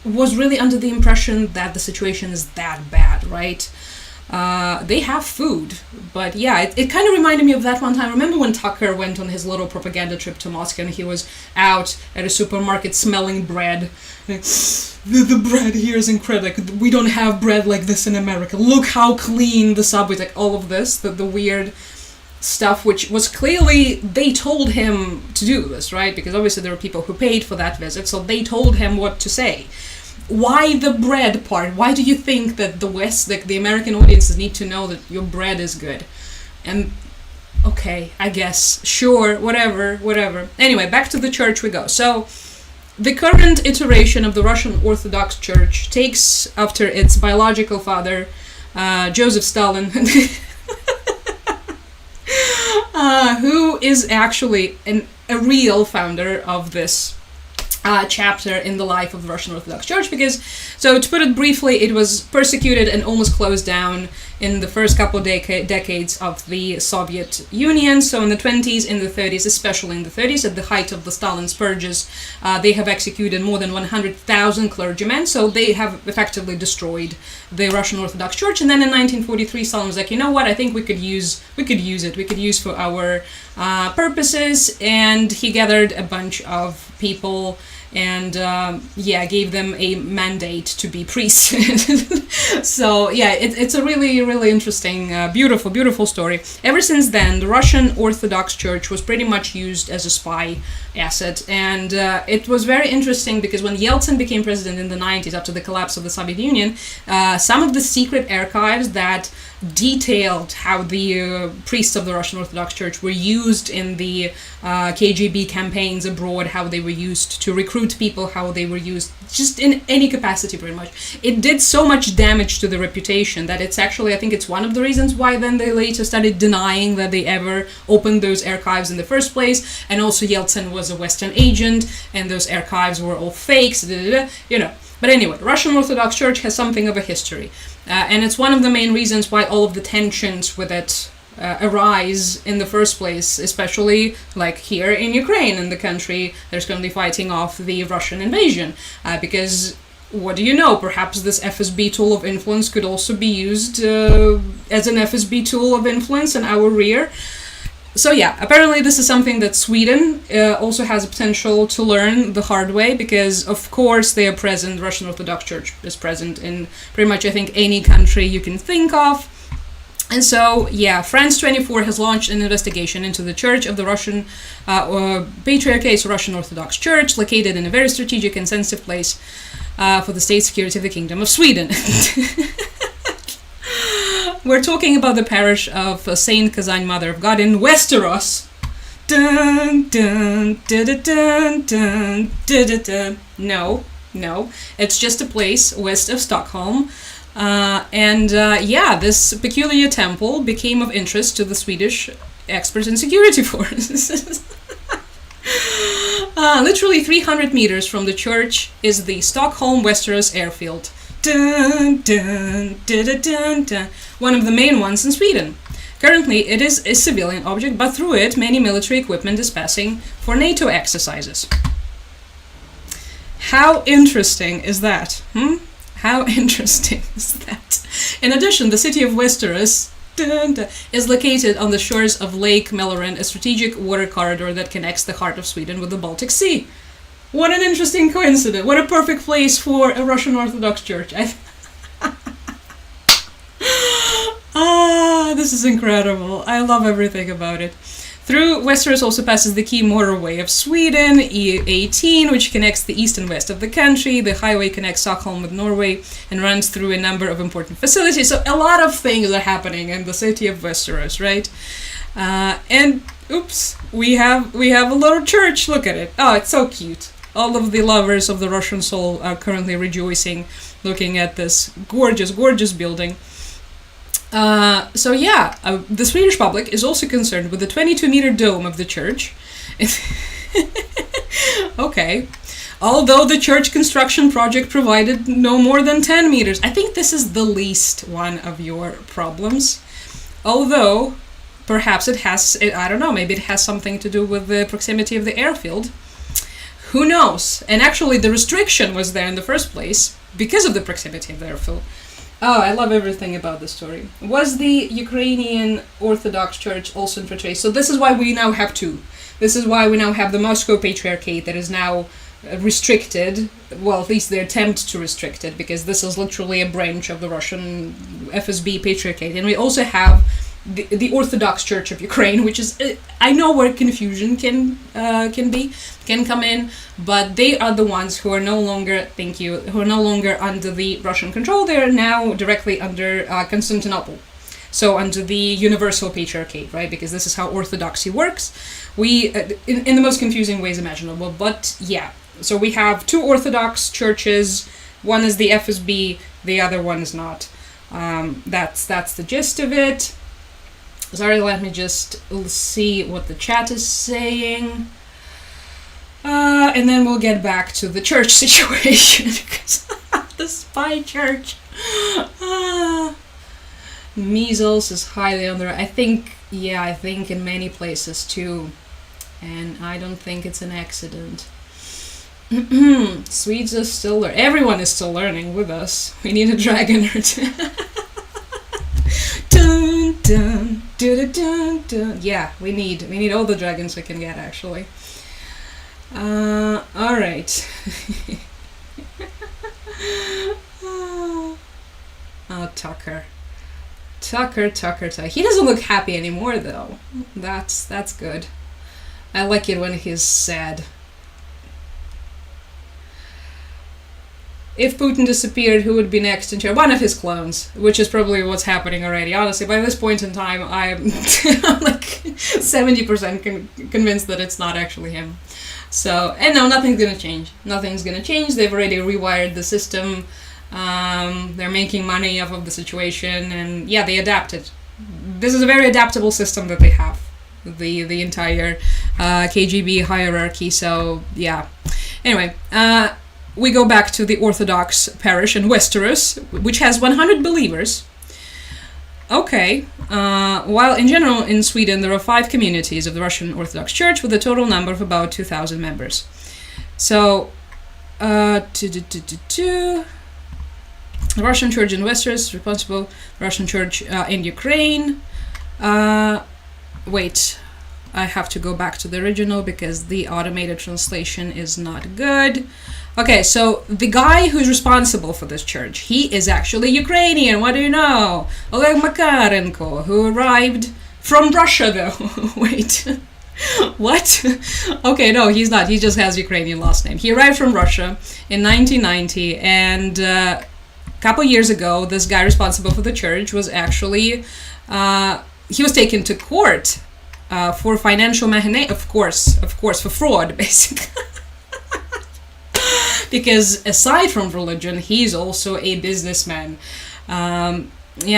was really under the impression that the situation is that bad, right? They have food, but yeah, it kind of reminded me of that one time. Remember when Tucker went on his little propaganda trip to Moscow and he was out at a supermarket smelling bread? The bread here is incredible. We don't have bread like this in America. Look how clean the subway, like all of this, the weird stuff, which was clearly, they told him to do this, right? Because obviously there were people who paid for that visit, so they told him what to say. Why the bread part? Why do you think that the West, like the American audiences, need to know that your bread is good? And okay, I guess, sure, whatever. Anyway, back to the church we go. So the current iteration of the Russian Orthodox Church takes after its biological father, Joseph Stalin, who is actually a real founder of this chapter in the life of the Russian Orthodox Church, because, so to put it briefly, it was persecuted and almost closed down in the first couple of decades of the Soviet Union. So in the 20s, in the 30s, especially in the 30s, at the height of the Stalin's purges, they have executed more than 100,000 clergymen, so they have effectively destroyed the Russian Orthodox Church. And then in 1943, Stalin was like, you know what, I think we could use for our purposes, and he gathered a bunch of people and gave them a mandate to be priests. So yeah, it's a really, really interesting, beautiful story. Ever since then, the Russian Orthodox Church was pretty much used as a spy asset, and it was very interesting because when Yeltsin became president in the 90s, after the collapse of the Soviet Union, some of the secret archives that detailed how the priests of the Russian Orthodox Church were used in the KGB campaigns abroad, how they were used to recruit people, how they were used just in any capacity pretty much. It did so much damage to the reputation that it's actually, I think it's one of the reasons why then they later started denying that they ever opened those archives in the first place, and also Yeltsin was a Western agent and those archives were all fakes, you know. But anyway, the Russian Orthodox Church has something of a history, and it's one of the main reasons why all of the tensions with it arise in the first place, especially like here in Ukraine, in the country that's currently fighting off the Russian invasion, because what do you know, perhaps this FSB tool of influence could also be used as an FSB tool of influence in our rear. So yeah, apparently this is something that Sweden also has a potential to learn the hard way, because of course they are present, the Russian Orthodox Church is present in pretty much I think any country you can think of. And so yeah, France 24 has launched an investigation into the Church of the Russian Patriarchate Russian Orthodox Church, located in a very strategic and sensitive place for the state security of the Kingdom of Sweden. We're talking about the parish of Saint Kazan, Mother of God in Westeros. Dun, dun, dun, dun, dun, dun, dun. No, it's just a place west of Stockholm. This peculiar temple became of interest to the Swedish experts in security forces. Literally 300 meters from the church is the Stockholm-Westeros airfield. Dun, dun, dun, dun, dun, dun. One of the main ones in Sweden. Currently, it is a civilian object, but through it, many military equipment is passing for NATO exercises. How interesting is that? How interesting is that? In addition, the city of Westeros is located on the shores of Lake Mälaren, a strategic water corridor that connects the heart of Sweden with the Baltic Sea. What an interesting coincidence. What a perfect place for a Russian Orthodox Church. This is incredible. I love everything about it. Through Westeros also passes the key motorway of Sweden, E18, which connects the east and west of the country. The highway connects Stockholm with Norway and runs through a number of important facilities. So a lot of things are happening in the city of Westeros, right? And oops, we have a little church. Look at it. Oh, it's so cute. All of the lovers of the Russian soul are currently rejoicing, looking at this gorgeous, gorgeous building. The Swedish public is also concerned with the 22-meter dome of the church. Okay. Although the church construction project provided no more than 10 meters. I think this is the least one of your problems. Although, perhaps it has, I don't know, maybe it has something to do with the proximity of the airfield. Who knows? And actually the restriction was there in the first place because of the proximity of the airfield. Oh, I love everything about this story. Was the Ukrainian Orthodox Church also infiltrated? So this is why we now have two. This is why we now have the Moscow Patriarchate that is now restricted. Well, at least they attempt to restrict it, because this is literally a branch of the Russian FSB Patriarchate. And we also have the Orthodox Church of Ukraine, which is, I know where confusion can come in, but they are the ones who are no longer, who are no longer under the Russian control. They are now directly under Constantinople. So under the Universal Patriarchate, right? Because this is how Orthodoxy works. We, in the most confusing ways imaginable, but yeah. So we have two Orthodox churches. One is the FSB, the other one is not. That's the gist of it. Sorry, let me just see what the chat is saying. And then we'll get back to the church situation, because the spy church. Measles is highly on the right. I think in many places too. And I don't think it's an accident. Swedes are still learning. Everyone is still learning with us. We need a dragon or two. Dun, dun, dun, dun, dun. Yeah, we need all the dragons we can get, actually. All right. Oh, Tucker. He doesn't look happy anymore, though. That's good. I like it when he's sad. If Putin disappeared, who would be next in charge? One of his clones, which is probably what's happening already. Honestly, by this point in time, I'm like 70% convinced that it's not actually him. So, and no, nothing's gonna change. Nothing's gonna change. They've already rewired the system. They're making money off of the situation, and yeah, they adapted. This is a very adaptable system that they have. The entire KGB hierarchy. So yeah. Anyway, we go back to the Orthodox parish in Westeros, which has 100 believers. Okay. While in general in Sweden there are 5 communities of the Russian Orthodox Church with a total number of about 2,000 members. So, the Russian Church in Westeros, responsible Russian Church in Ukraine. Wait, I have to go back to the original because the automated translation is not good. Okay, so the guy who's responsible for this church, he is actually Ukrainian. What do you know? Oleg Makarenko, who arrived from Russia, though. Wait, what? Okay, no, he's not. He just has Ukrainian last name. He arrived from Russia in 1990, and a couple years ago, this guy responsible for the church was actually, he was taken to court for financial machination, of course, for fraud, basically. Because aside from religion, he's also a businessman. Yeah,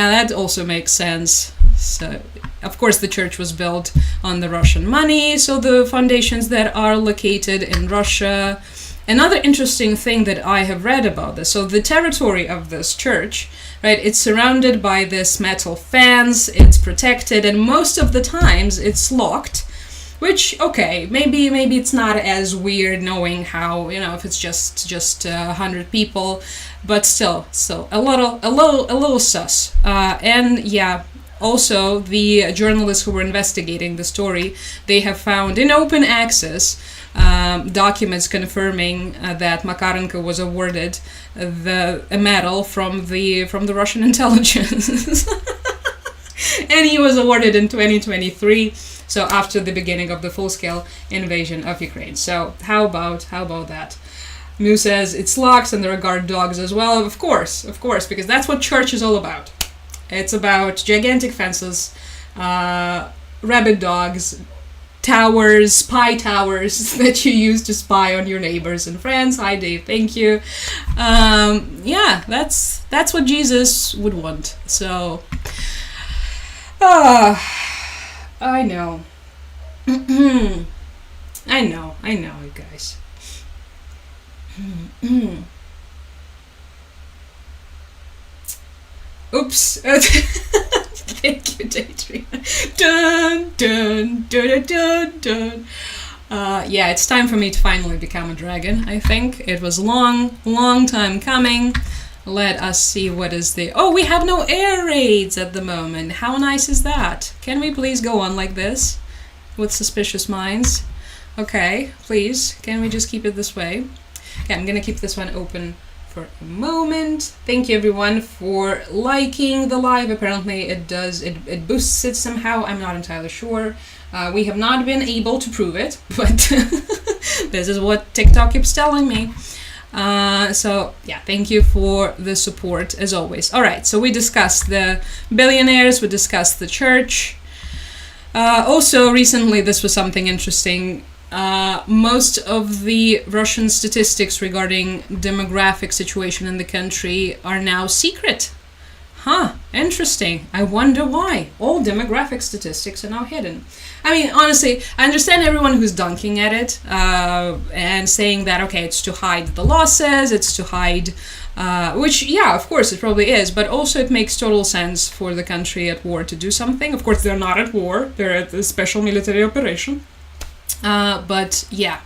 that also makes sense. So, of course, the church was built on the Russian money, so the foundations that are located in Russia. Another interesting thing that I have read about this, so the territory of this church, right, it's surrounded by this metal fence, it's protected, and most of the times it's locked. Which, okay, maybe it's not as weird knowing how, if it's just 100 people, but still a little sus. And yeah, also the journalists who were investigating the story, they have found in open access documents confirming that Makarenko was awarded a medal from the Russian intelligence. And he was awarded in 2023 So after the beginning of the full-scale invasion of Ukraine. So how about that? Mu says it's locks and there are guard dogs as well. Of course, because that's what church is all about. It's about gigantic fences, rabid dogs, towers, spy towers that you use to spy on your neighbors and friends. Hi Dave, thank you. Yeah, that's what Jesus would want. So, I know. I know, you guys. Oops. Thank you, Daydream. Dun, dun, dun, dun, dun. Yeah, it's time for me to finally become a dragon, I think. It was a long time coming. Let us see what is the... Oh, we have no air raids at the moment. How nice is that? Can we please go on like this? With suspicious minds? Okay, please. Can we just keep it this way? Okay, I'm gonna keep this one open for a moment. Thank you everyone for liking the live. Apparently it does, it boosts it somehow. I'm not entirely sure. We have not been able to prove it, but this is what TikTok keeps telling me. So yeah, thank you for the support as always. All right, so we discussed the billionaires, we discussed the church. Also recently, this was something interesting. Most of the Russian statistics regarding demographic situation in the country are now secret. Huh, interesting. I wonder why. All demographic statistics are now hidden. I mean, honestly, I understand everyone who's dunking at it and saying that, okay, it's to hide the losses, it's to hide, which, yeah, of course, it probably is, but also it makes total sense for the country at war to do something. Of course, they're not at war, they're at a special military operation. But yeah,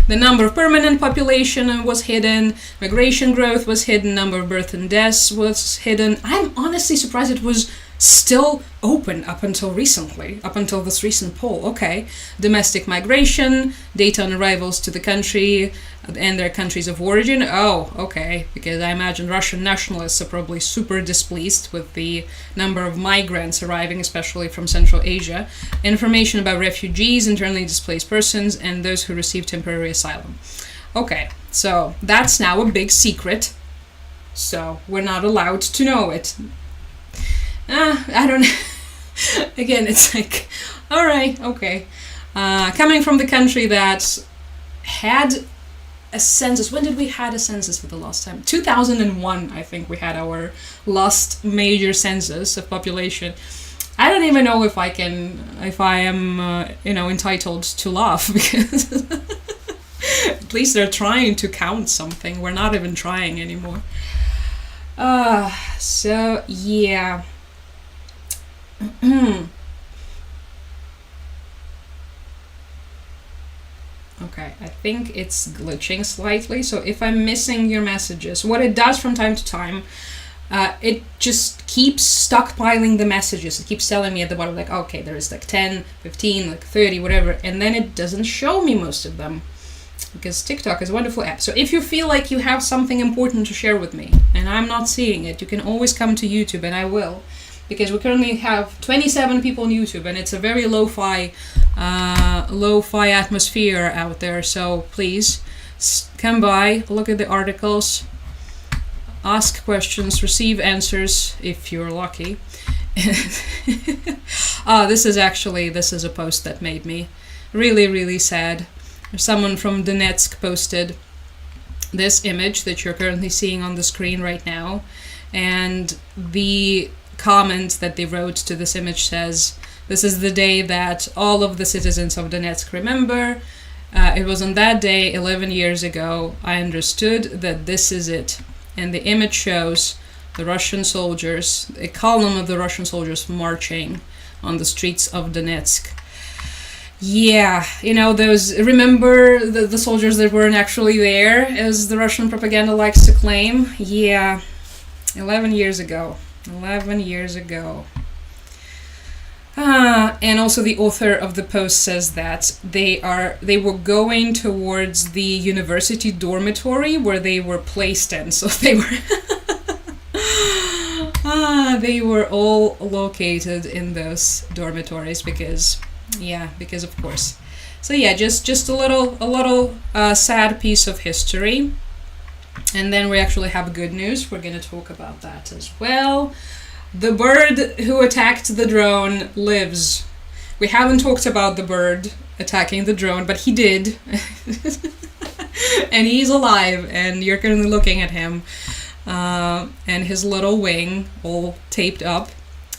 the number of permanent population was hidden, migration growth was hidden, number of births and deaths was hidden. I'm honestly surprised it was still open up until recently, up until this recent poll. Okay, domestic migration, data on arrivals to the country and their countries of origin. Oh, okay, because I imagine Russian nationalists are probably super displeased with the number of migrants arriving, especially from Central Asia. Information about refugees, internally displaced persons, and those who receive temporary asylum. Okay, so that's now a big secret, so we're not allowed to know it. I don't know. Again, it's like, all right, okay. Coming from the country that had a census. When did we had a census for the last time? 2001, I think we had our last major census of population. I don't even know if I am, entitled to laugh, because at least they're trying to count something. We're not even trying anymore. So yeah. Okay, I think it's glitching slightly, so if I'm missing your messages, what it does from time to time, it just keeps stockpiling the messages. It keeps telling me at the bottom, like, okay, there is like 10, 15, like 30, whatever, and then it doesn't show me most of them, because TikTok is a wonderful app. So if you feel like you have something important to share with me, and I'm not seeing it, you can always come to YouTube, and I will. Because we currently have 27 people on YouTube, and it's a very lo-fi atmosphere out there. So please come by, look at the articles, ask questions, receive answers if you're lucky. This is a post that made me really, really sad. Someone from Donetsk posted this image that you're currently seeing on the screen right now, and the comment that they wrote to this image says, "This is the day that all of the citizens of Donetsk remember. It was on that day 11 years ago I understood that this is it." And the image shows the Russian soldiers, a column of the Russian soldiers marching on the streets of Donetsk. Yeah, remember the soldiers that weren't actually there, as the Russian propaganda likes to claim? Yeah, 11 years ago. 11 years ago. And also the author of the post says that they were going towards the university dormitory where they were placed in. So they were they were all located in those dormitories because Yeah, because of course. So yeah, just a little sad piece of history. And then we actually have good news. We're going to talk about that as well. The bird who attacked the drone lives. We haven't talked about the bird attacking the drone, but he did. And he's alive, and you're currently looking at him. And his little wing all taped up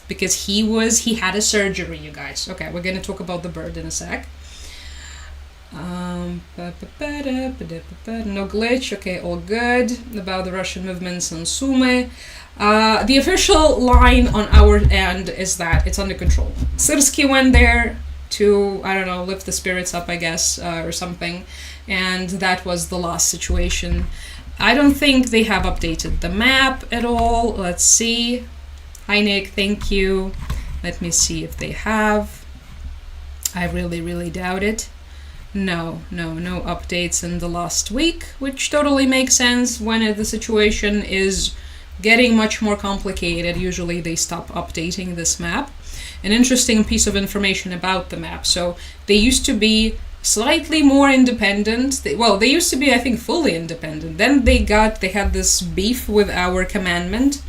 because he had a surgery, you guys. Okay, we're going to talk about the bird in a sec. No glitch, okay, all good. About the Russian movements in Sumy. The official line on our end is that it's under control. Syrsky went there to, I don't know, lift the spirits up, I guess, or something. And that was the last situation. I don't think they have updated the map at all. Let's see. Hi, Nick, thank you. Let me see if they have. I really doubt it. No updates in the last week, which totally makes sense when the situation is getting much more complicated. Usually they stop updating this map. An interesting piece of information about the map. So they used to be slightly more independent. They used to be, I think, fully independent. Then they had this beef with our commandment,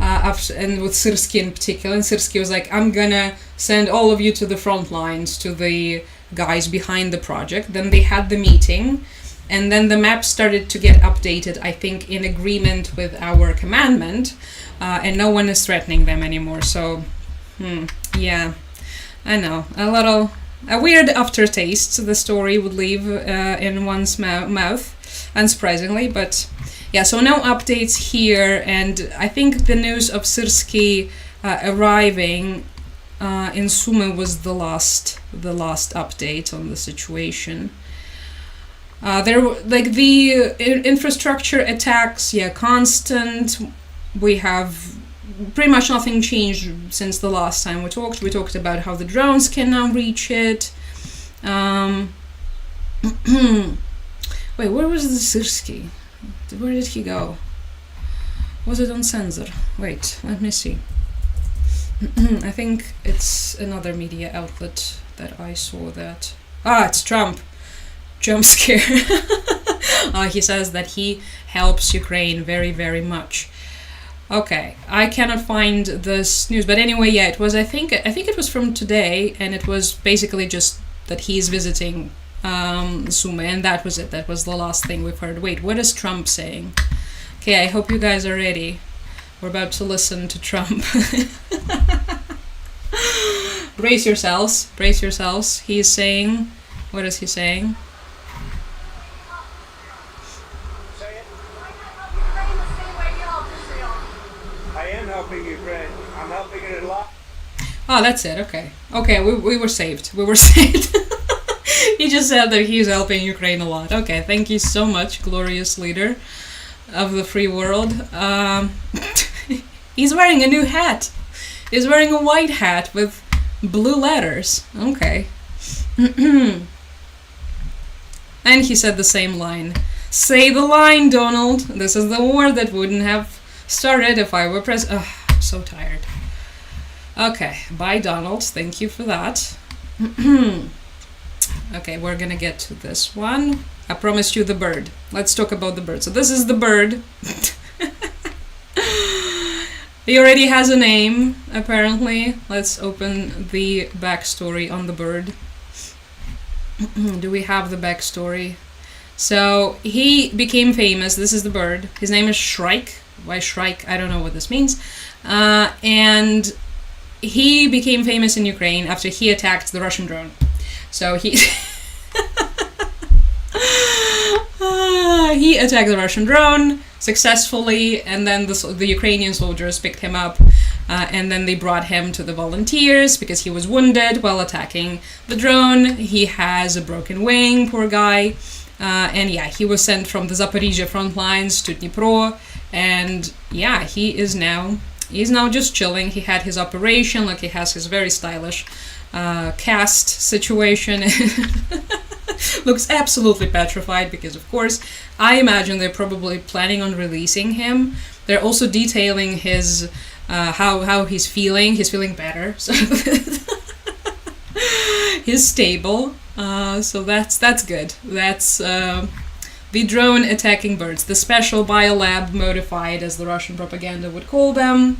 and with Syrsky in particular. And Syrsky was like, I'm gonna send all of you to the front lines, to the guys behind the project. Then they had the meeting, and then the map started to get updated, I think, in agreement with our commandment, and no one is threatening them anymore. So, yeah, I know, a weird aftertaste the story would leave in one's mouth, unsurprisingly, but yeah, so no updates here, and I think the news of Syrsky arriving in Sumy was the last update on the situation. The infrastructure attacks, constant. We have pretty much nothing changed since the last time we talked. We talked about how the drones can now reach it. Wait, where was the Syrsky? Where did he go? Was it on Sensor? Wait, let me see. I think it's another media outlet that I saw that. It's Trump. Jump scare. He says that he helps Ukraine very much. Okay, I cannot find this news, but anyway, yeah, it was. I think it was from today, and it was basically just that he's visiting Sumy, and that was it. That was the last thing we've heard. Wait, what is Trump saying? Okay, I hope you guys are ready. We're about to listen to Trump. Brace yourselves. He is saying, what is he saying?
I am helping Ukraine. I'm helping it a lot.
Oh, that's it. Okay, we were saved. He just said that he's helping Ukraine a lot. Okay, thank you so much, glorious leader of the free world. He's wearing a new hat. He's wearing a white hat with blue letters. Okay. And he said the same line. Say the line, Donald. This is the war that wouldn't have started if I were president. I'm so tired. Okay, bye, Donald. Thank you for that. Okay, we're gonna get to this one. I promised you the bird. Let's talk about the bird. So this is the bird. He already has a name, apparently. Let's open the backstory on the bird. Do we have the backstory? So he became famous. This is the bird. His name is Shrike. Why Shrike? I don't know what this means. And he became famous in Ukraine after he attacked the Russian drone. So he he attacked the Russian drone successfully, and then the Ukrainian soldiers picked him up, and then they brought him to the volunteers because he was wounded while attacking the drone. He has a broken wing, poor guy, and yeah, he was sent from the Zaporizhia front lines to Dnipro, and yeah, he's now just chilling. He had his operation, like he has his very stylish cast situation. Looks absolutely petrified because, of course, I imagine they're probably planning on releasing him. They're also detailing his how he's feeling. He's feeling better. So He's stable. So that's good. That's the drone attacking birds, the special biolab modified, as the Russian propaganda would call them,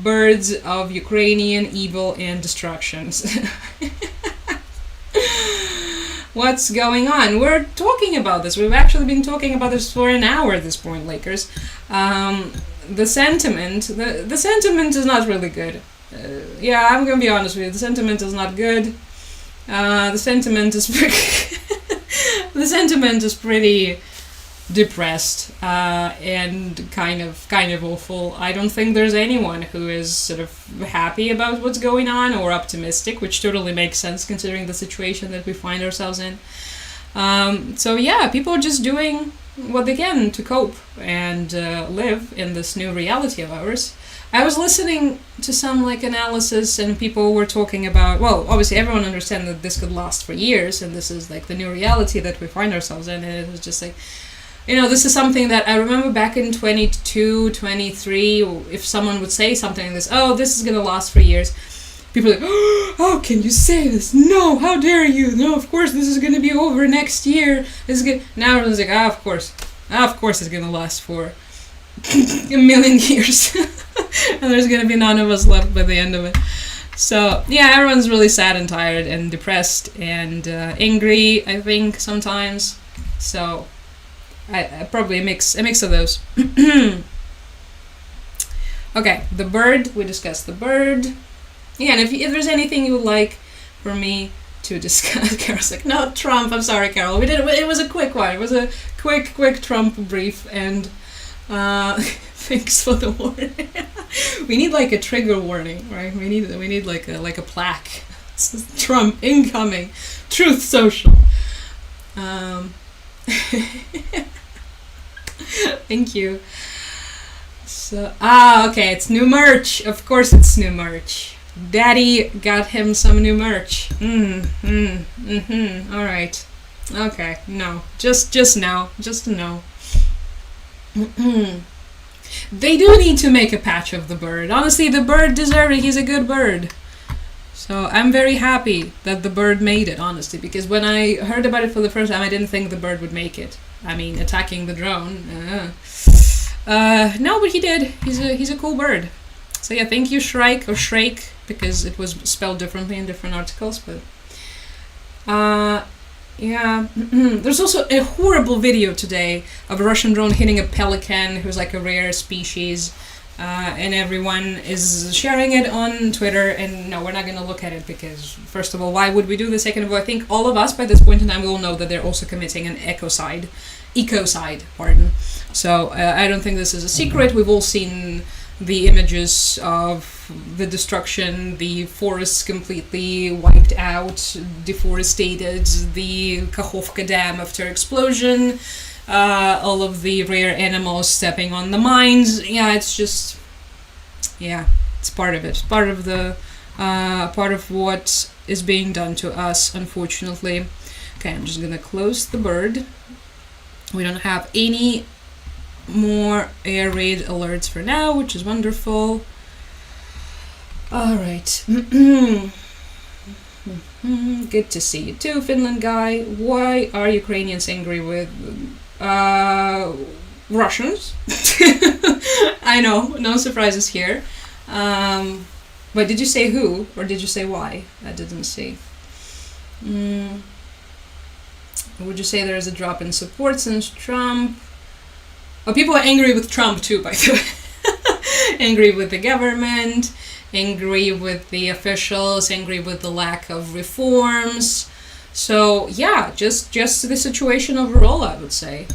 birds of Ukrainian evil and destructions. What's going on? We're talking about this. We've actually been talking about this for an hour at this point, Lakers. The sentiment is not really good. Yeah, I'm gonna be honest with you. The sentiment is not good. The sentiment is the sentiment is pretty depressed and kind of awful. I don't think there's anyone who is sort of happy about what's going on or optimistic, which totally makes sense considering the situation that we find ourselves in. So yeah, people are just doing what they can to cope and live in this new reality of ours. I was listening to some analysis, and people were talking about, well, obviously everyone understands that this could last for years, and this is the new reality that we find ourselves in, and it was just this is something that I remember back in 22, 23, if someone would say something like this, oh, this is going to last for years, people are like, oh, how can you say this? No, how dare you? No, of course this is going to be over next year. This is good. Now everyone's like, of course it's going to last for a million years. And there's going to be none of us left by the end of it. So, yeah, everyone's really sad and tired and depressed and angry, I think, sometimes. So, I probably a mix of those. Okay, the bird. We discussed the bird. Yeah, and if there's anything you would like for me to discuss, Carol's like, no, Trump. I'm sorry, Carol. We did it. It was a quick one. It was a quick Trump brief, and thanks for the warning. We need a trigger warning, right? We need like a plaque. It says, Trump incoming. Truth Social. Thank you. So okay, it's new merch. Of course, it's new merch. Daddy got him some new merch. All right. Okay. No. Just no. Just no. They do need to make a patch of the bird. Honestly, the bird deserved it. He's a good bird. So I'm very happy that the bird made it, honestly, because when I heard about it for the first time, I didn't think the bird would make it. I mean, attacking the drone. No, but he did. He's a cool bird. So yeah, thank you, Shrike, or Shrake, because it was spelled differently in different articles, but yeah. There's also a horrible video today of a Russian drone hitting a pelican who's a rare species, and everyone is sharing it on Twitter, and no, we're not going to look at it because, first of all, why would we do this? Second of all, I think all of us by this point in time will know that they're also committing an ecocide, pardon. So I don't think this is a secret. We've all seen the images of the destruction, the forests completely wiped out, deforested, the Kakhovka Dam after explosion, all of the rare animals stepping on the mines. Yeah, it's just, yeah, it's part of it. It's part of the, part of what is being done to us, unfortunately. Okay, I'm just gonna close the bird. We don't have any more air raid alerts for now, which is wonderful. All right. Good to see you too, Finland guy. Why are Ukrainians angry with Russians? I know, no surprises here. But did you say who, or did you say why? I didn't see. Would you say there is a drop in support since Trump? Oh, people are angry with Trump too, by the way. Angry with the government, angry with the officials, angry with the lack of reforms. So yeah, just the situation overall, I would say.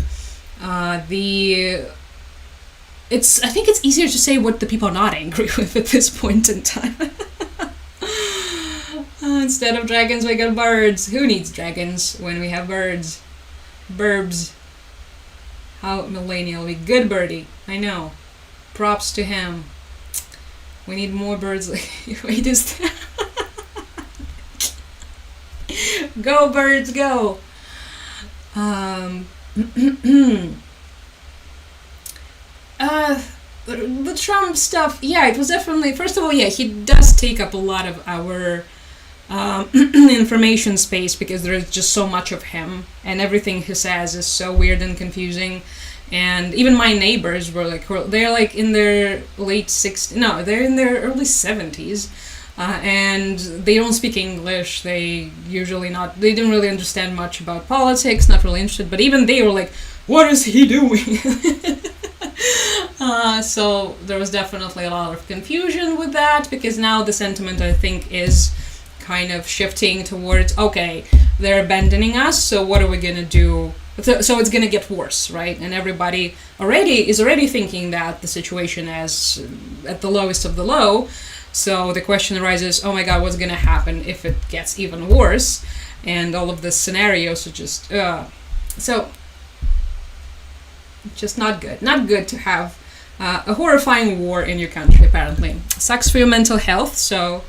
I think it's easier to say what the people are not angry with at this point in time. Instead of dragons, we got birds. Who needs dragons when we have birds? Burbs. How millennial we. Good birdie. I know. Props to him. We need more birds like wait, is that? Go birds, go. The Trump stuff, yeah, it was definitely, first of all, yeah, he does take up a lot of our information space because there's just so much of him, and everything he says is so weird and confusing. And even my neighbors were like, they're like in their late 60s, no, they're in their early 70s, and they don't speak English. They they didn't really understand much about politics, not really interested, but even they were like, what is he doing? So there was definitely a lot of confusion with that, because now the sentiment, I think, is kind of shifting towards, okay, they're abandoning us, so what are we gonna do? So it's gonna get worse, right? And everybody is already thinking that the situation is at the lowest of the low. So the question arises, oh my god, what's gonna happen if it gets even worse? And all of the scenarios are just so just not good. Not good to have a horrifying war in your country, apparently. Sucks for your mental health, so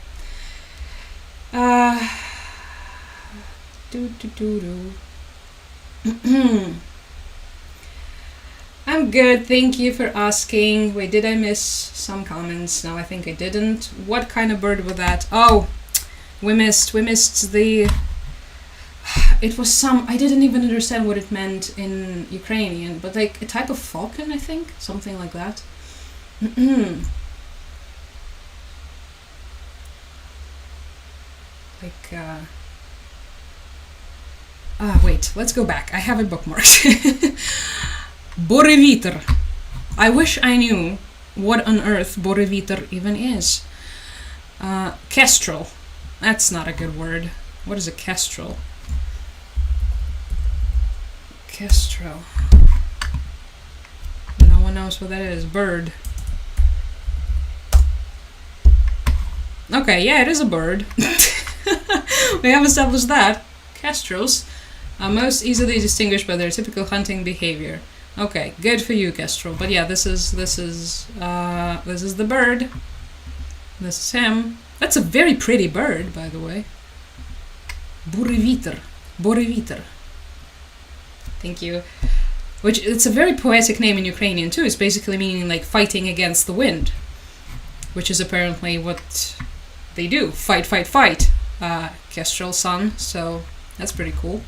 I'm good, thank you for asking. Wait, did I miss some comments? No, I think I didn't. What kind of bird was that? Oh, we missed the... It was some... I didn't even understand what it meant in Ukrainian, but like a type of falcon, I think? Something like that. Like, wait, let's go back. I have it bookmarked. Boreviter. I wish I knew what on earth Boreviter even is. Kestrel. That's not a good word. What is a kestrel? Kestrel. No one knows what that is. Bird. Okay, yeah, it is a bird. We have established that. Kestrels are most easily distinguished by their typical hunting behavior. Okay, good for you, Kestrel. But yeah, this is the bird. This is him. That's a very pretty bird, by the way. Boreviter. Boreviter. Thank you. Which, it's a very poetic name in Ukrainian too. It's basically meaning like fighting against the wind, which is apparently what they do. Fight, fight, fight. Kestrel son. So that's pretty cool.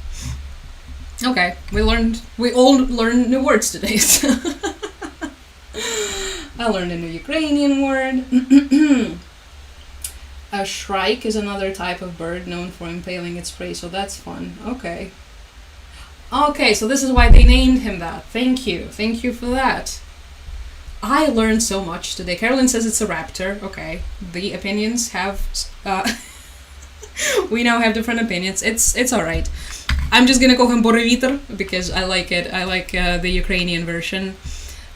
Okay, we all learned new words today. I learned a new Ukrainian word. A shrike is another type of bird known for impaling its prey, so that's fun. Okay. Okay, so this is why they named him that. Thank you. Thank you for that. I learned so much today. Carolyn says it's a raptor. Okay. The opinions have... we now have different opinions. It's alright. I'm just gonna call him Boreviter because I like it. I like the Ukrainian version.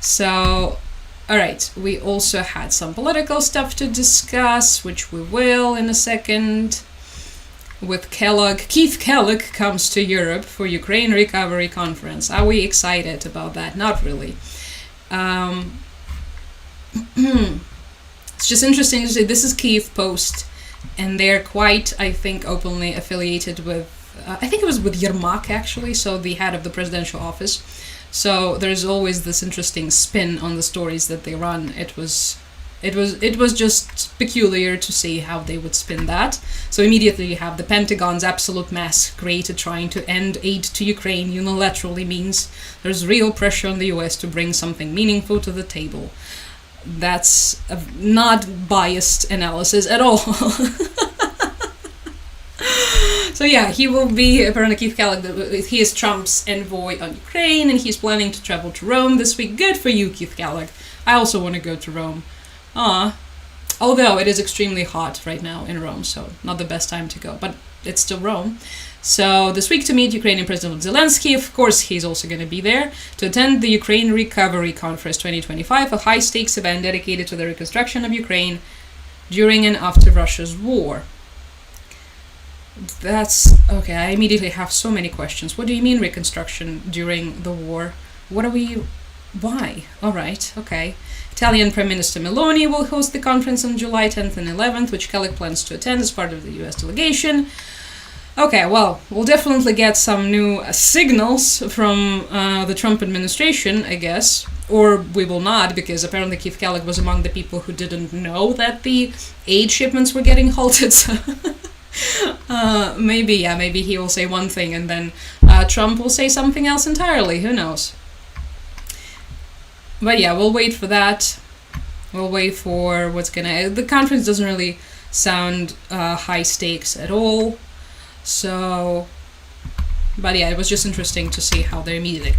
So, alright. We also had some political stuff to discuss, which we will in a second. With Kellogg. Keith Kellogg comes to Europe for Ukraine Recovery Conference. Are we excited about that? Not really. It's just interesting to say this is Kyiv Post, and they're quite, I think, openly affiliated with, I think it was with Yermak actually, so the head of the presidential office. So there's always this interesting spin on the stories that they run. It was just peculiar to see how they would spin that. So immediately you have the Pentagon's absolute mess created trying to end aid to Ukraine unilaterally means there's real pressure on the US to bring something meaningful to the table. That's a not biased analysis at all. So yeah, he will be, apparently Keith Kellogg, he is Trump's envoy on Ukraine, and he's planning to travel to Rome this week. Good for you, Keith Kellogg. I also want to go to Rome. Although it is extremely hot right now in Rome, so not the best time to go, but it's still Rome. So this week to meet Ukrainian President Zelensky, of course he's also going to be there, to attend the Ukraine Recovery Conference 2025, a high-stakes event dedicated to the reconstruction of Ukraine during and after Russia's war. That's... okay, I immediately have so many questions. What do you mean reconstruction during the war? What are we... why? Alright, okay. Italian Prime Minister Meloni will host the conference on July 10th and 11th, which Kellogg plans to attend as part of the US delegation. Okay, well, we'll definitely get some new signals from the Trump administration, I guess. Or we will not, because apparently Keith Kellogg was among the people who didn't know that the aid shipments were getting halted. So Maybe he will say one thing and then Trump will say something else entirely. Who knows? But yeah, we'll wait for that. We'll wait for what's gonna. The conference doesn't really sound high stakes at all. So, but yeah, it was just interesting to see how they immediately.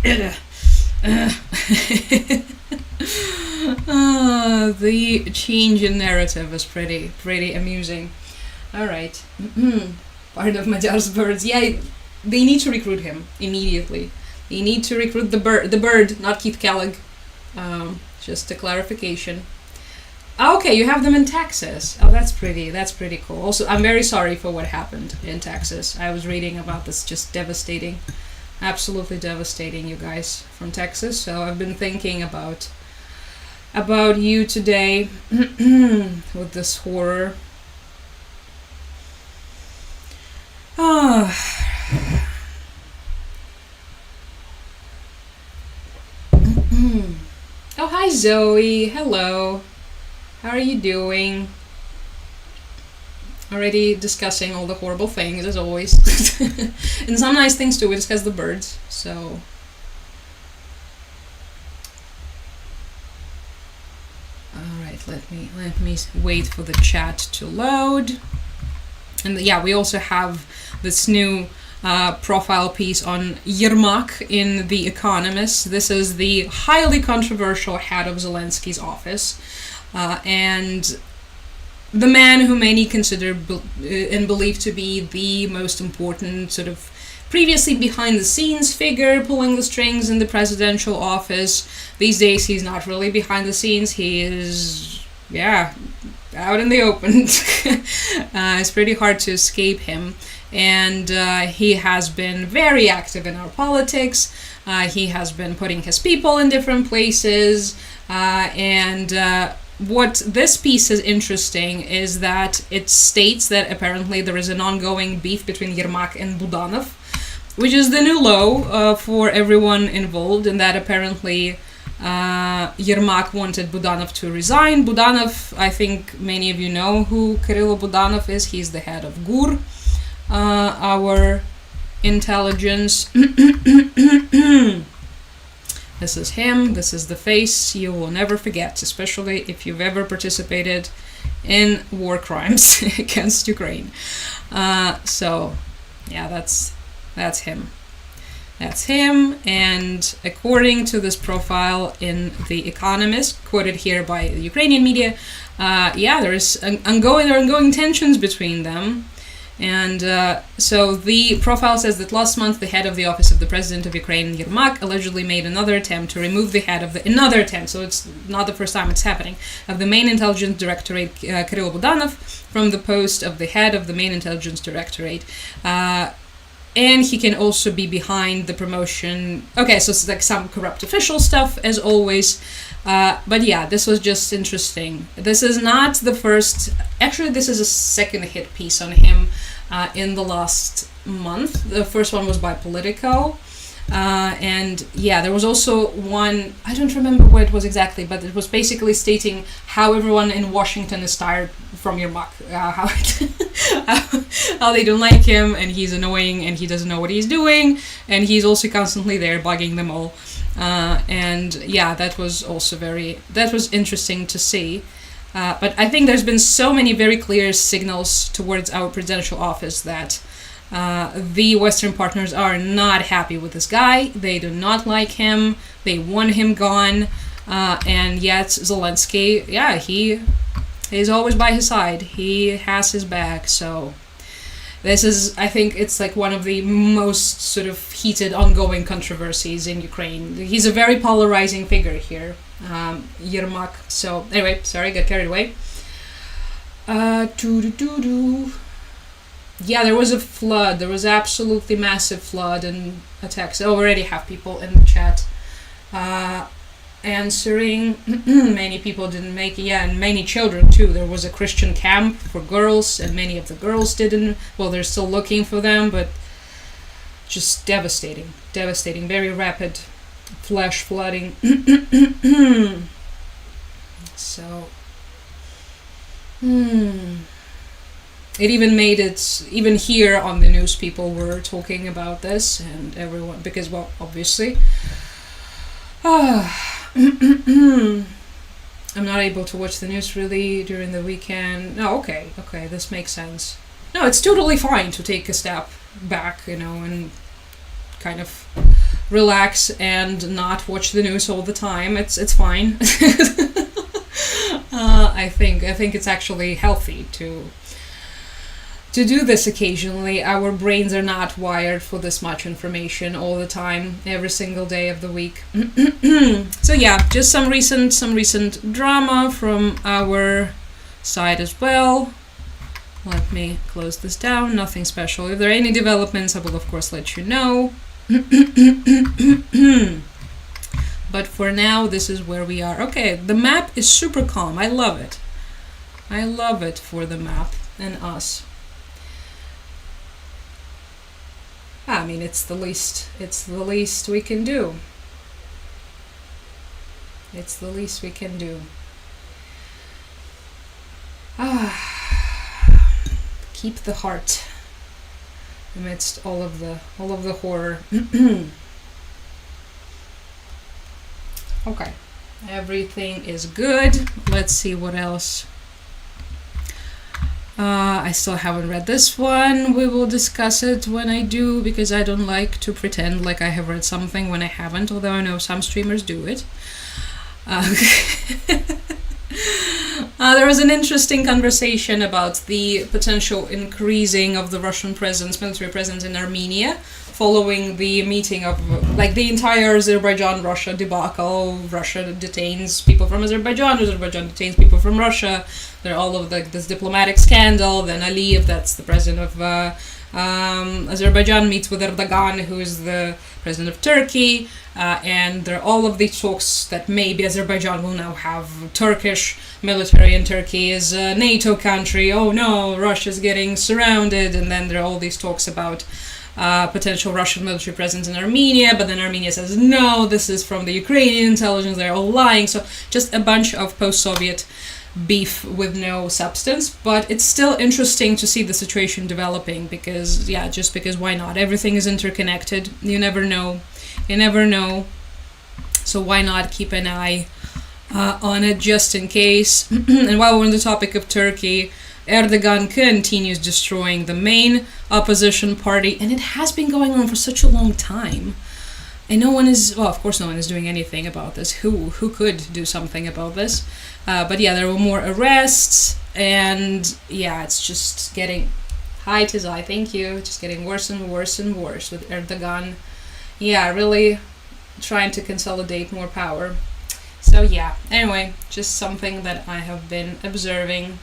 The change in narrative is pretty amusing. All right, part of Magyar's birds. Yeah, they need to recruit him immediately. They need to recruit the bird, not Keith Kellig. Just a clarification. Okay, you have them in Texas. Oh, that's pretty cool. Also, I'm very sorry for what happened in Texas. I was reading about this, just devastating. Absolutely devastating, you guys from Texas. So I've been thinking about you today with this horror. Oh, hi Zoe. Hello. How are you doing? Already discussing all the horrible things as always. And some nice things too. We discussed the birds. So alright, let me wait for the chat to load. And yeah, we also have this new profile piece on Yermak in The Economist. This is the highly controversial head of Zelensky's office. And the man who many consider and believe to be the most important sort of previously behind-the-scenes figure pulling the strings in the presidential office. These days he's not really behind the scenes, he is, out in the open. It's pretty hard to escape him. And he has been very active in our politics. He has been putting his people in different places. What this piece is interesting is that it states that apparently there is an ongoing beef between Yermak and Budanov, which is the new low for everyone involved, and that apparently Yermak wanted Budanov to resign. Budanov, I think many of you know who Kirill Budanov is. He's the head of GUR, our intelligence. This is him, this is the face you will never forget, especially if you've ever participated in war crimes against Ukraine. So, yeah, that's him. That's him, and according to this profile in The Economist, quoted here by the Ukrainian media, there is ongoing tensions between them. And so the profile says that last month the head of the office of the president of Ukraine, Yermak, allegedly made another attempt to remove the head of another attempt, so it's not the first time it's happening, of the main intelligence directorate, Kirill Budanov, from the post of the head of the main intelligence directorate. And he can also be behind the promotion. Okay, so it's like some corrupt official stuff, as always. But yeah, this was just interesting. This is not the first... Actually, this is a second hit piece on him in the last month. The first one was by Politico. And yeah, there was also one... I don't remember what it was exactly, but it was basically stating how everyone in Washington is tired from Yermak. How they don't like him, and he's annoying, and he doesn't know what he's doing, and he's also constantly there bugging them all. And yeah, that was also that was interesting to see. But I think there's been so many very clear signals towards our presidential office that the Western partners are not happy with this guy. They do not like him. They want him gone. And yet Zelensky, he's always by his side. He has his back. So this is, I think it's like one of the most sort of heated ongoing controversies in Ukraine. He's a very polarizing figure here, Yermak. So anyway, sorry, got carried away. Yeah, there was a flood. There was absolutely massive flood and attacks. I already have people in the chat answering. Many people didn't make it. Yeah, and many children too. There was a Christian camp for girls, and many of the girls didn't. Well, they're still looking for them, but just devastating. Very rapid flash flooding. So, it even made it, even here on the news, people were talking about this, and everyone, because, well, obviously, I'm not able to watch the news really during the weekend. No, okay, this makes sense. No, it's totally fine to take a step back, and kind of relax and not watch the news all the time. It's fine. I think it's actually healthy to do this occasionally. Our brains are not wired for this much information all the time, every single day of the week. So yeah, just some recent drama from our side as well. Let me close this down. Nothing special. If there are any developments, I will of course let you know. But for now, this is where we are. Okay, the map is super calm. I love it. I love it for the map and us. I mean, it's the least we can do. It's the least we can do. Keep the heart amidst all of the horror. Okay, everything is good. Let's see what else. I still haven't read this one. We will discuss it when I do, because I don't like to pretend like I have read something when I haven't, although I know some streamers do it. There was an interesting conversation about the potential increasing of the Russian military presence in Armenia, following the meeting of, like, the entire Azerbaijan-Russia debacle. Russia detains people from Azerbaijan detains people from Russia. There are all of this diplomatic scandal. Then Aliyev, that's the president of Azerbaijan, meets with Erdogan, who is the president of Turkey, and there are all of these talks that maybe Azerbaijan will now have Turkish military, and Turkey is a NATO country. Oh no, Russia's getting surrounded. And then there are all these talks about potential Russian military presence in Armenia, but then Armenia says no, this is from the Ukrainian intelligence, they're all lying. So just a bunch of post-Soviet beef with no substance, but it's still interesting to see the situation developing, because why not? Everything is interconnected. You never know. So why not keep an eye on it just in case? And while we're on the topic of Turkey, Erdogan continues destroying the main opposition party, and it has been going on for such a long time. And no one is, well, of course no one is doing anything about this. Who could do something about this? But yeah, there were more arrests, and yeah, it's just getting, hi Tizai, thank you, just getting worse and worse and worse with Erdogan. Yeah, really trying to consolidate more power. So yeah, anyway, just something that I have been observing.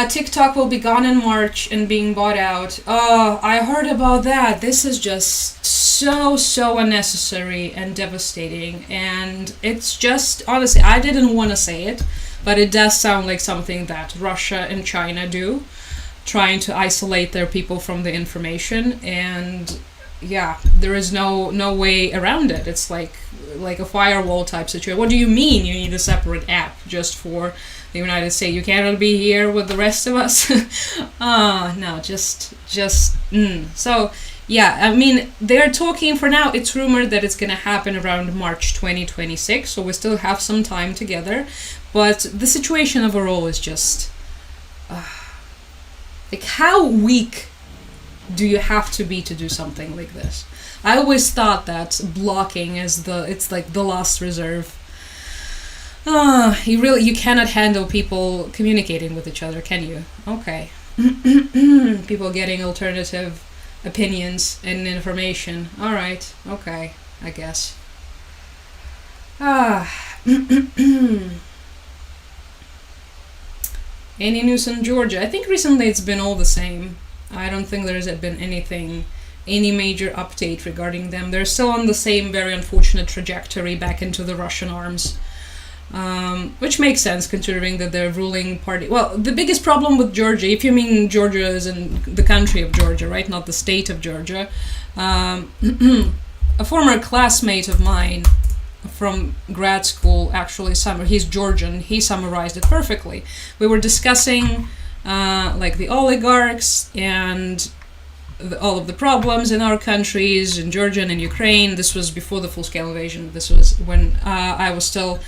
TikTok will be gone in March and being bought out. Oh, I heard about that. This is just so unnecessary and devastating. And it's just, honestly, I didn't want to say it, but it does sound like something that Russia and China do, trying to isolate their people from the information. And yeah, there is no way around it. It's like a firewall type situation. What do you mean you need a separate app just for the United States? You cannot be here with the rest of us? No, just So yeah, I mean, they're talking for now. It's rumored that it's going to happen around March 2026, so we still have some time together. But the situation overall is just like, how weak do you have to be to do something like this? I always thought that blocking is it's like the last reserve. You cannot handle people communicating with each other, can you? Okay. People getting alternative opinions and information. All right. Okay. I guess. Any news in Georgia? I think recently it's been all the same. I don't think there's been any major update regarding them. They're still on the same very unfortunate trajectory back into the Russian arms. Which makes sense considering that the ruling party... Well, the biggest problem with Georgia, if you mean Georgia as in the country of Georgia, right? Not the state of Georgia. A former classmate of mine from grad school actually he's Georgian, he summarized it perfectly. We were discussing like the oligarchs and all of the problems in our countries, in Georgia and in Ukraine. This was before the full-scale invasion. This was when I was still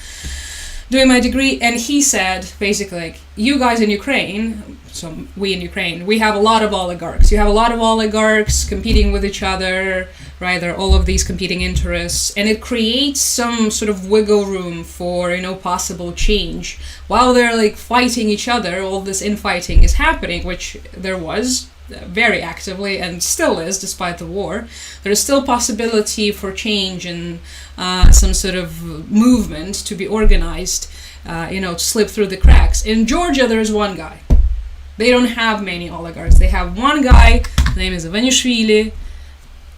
doing my degree, and he said basically like, you guys in Ukraine, so we in Ukraine, we have a lot of oligarchs. You have a lot of oligarchs competing with each other, right? There are all of these competing interests, and it creates some sort of wiggle room for, possible change. While they're like fighting each other, all this infighting is happening, which there was very actively and still is despite the war. There is still possibility for change and some sort of movement to be organized, to slip through the cracks. In Georgia, there's one guy. They don't have many oligarchs. They have one guy, his name is Ivanishvili,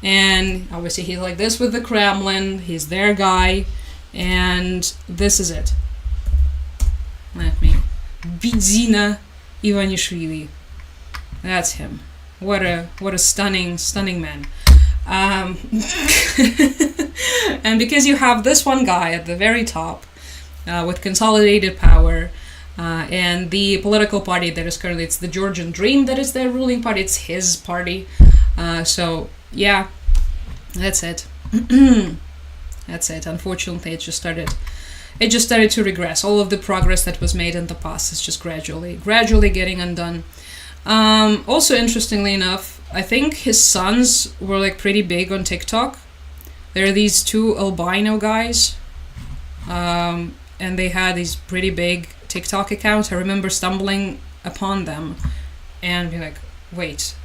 and obviously he's like this with the Kremlin, he's their guy, and this is it. Let me... Bidzina Ivanishvili. That's him. What a stunning man. And because you have this one guy at the very top with consolidated power, and the political party that is currently, it's the Georgian Dream that is their ruling party, it's his party. So yeah, that's it. That's it. Unfortunately, it just started to regress. All of the progress that was made in the past is just gradually getting undone. Also, interestingly enough, I think his sons were like pretty big on TikTok. There are these two albino guys, and they had these pretty big TikTok accounts. I remember stumbling upon them and being like, wait,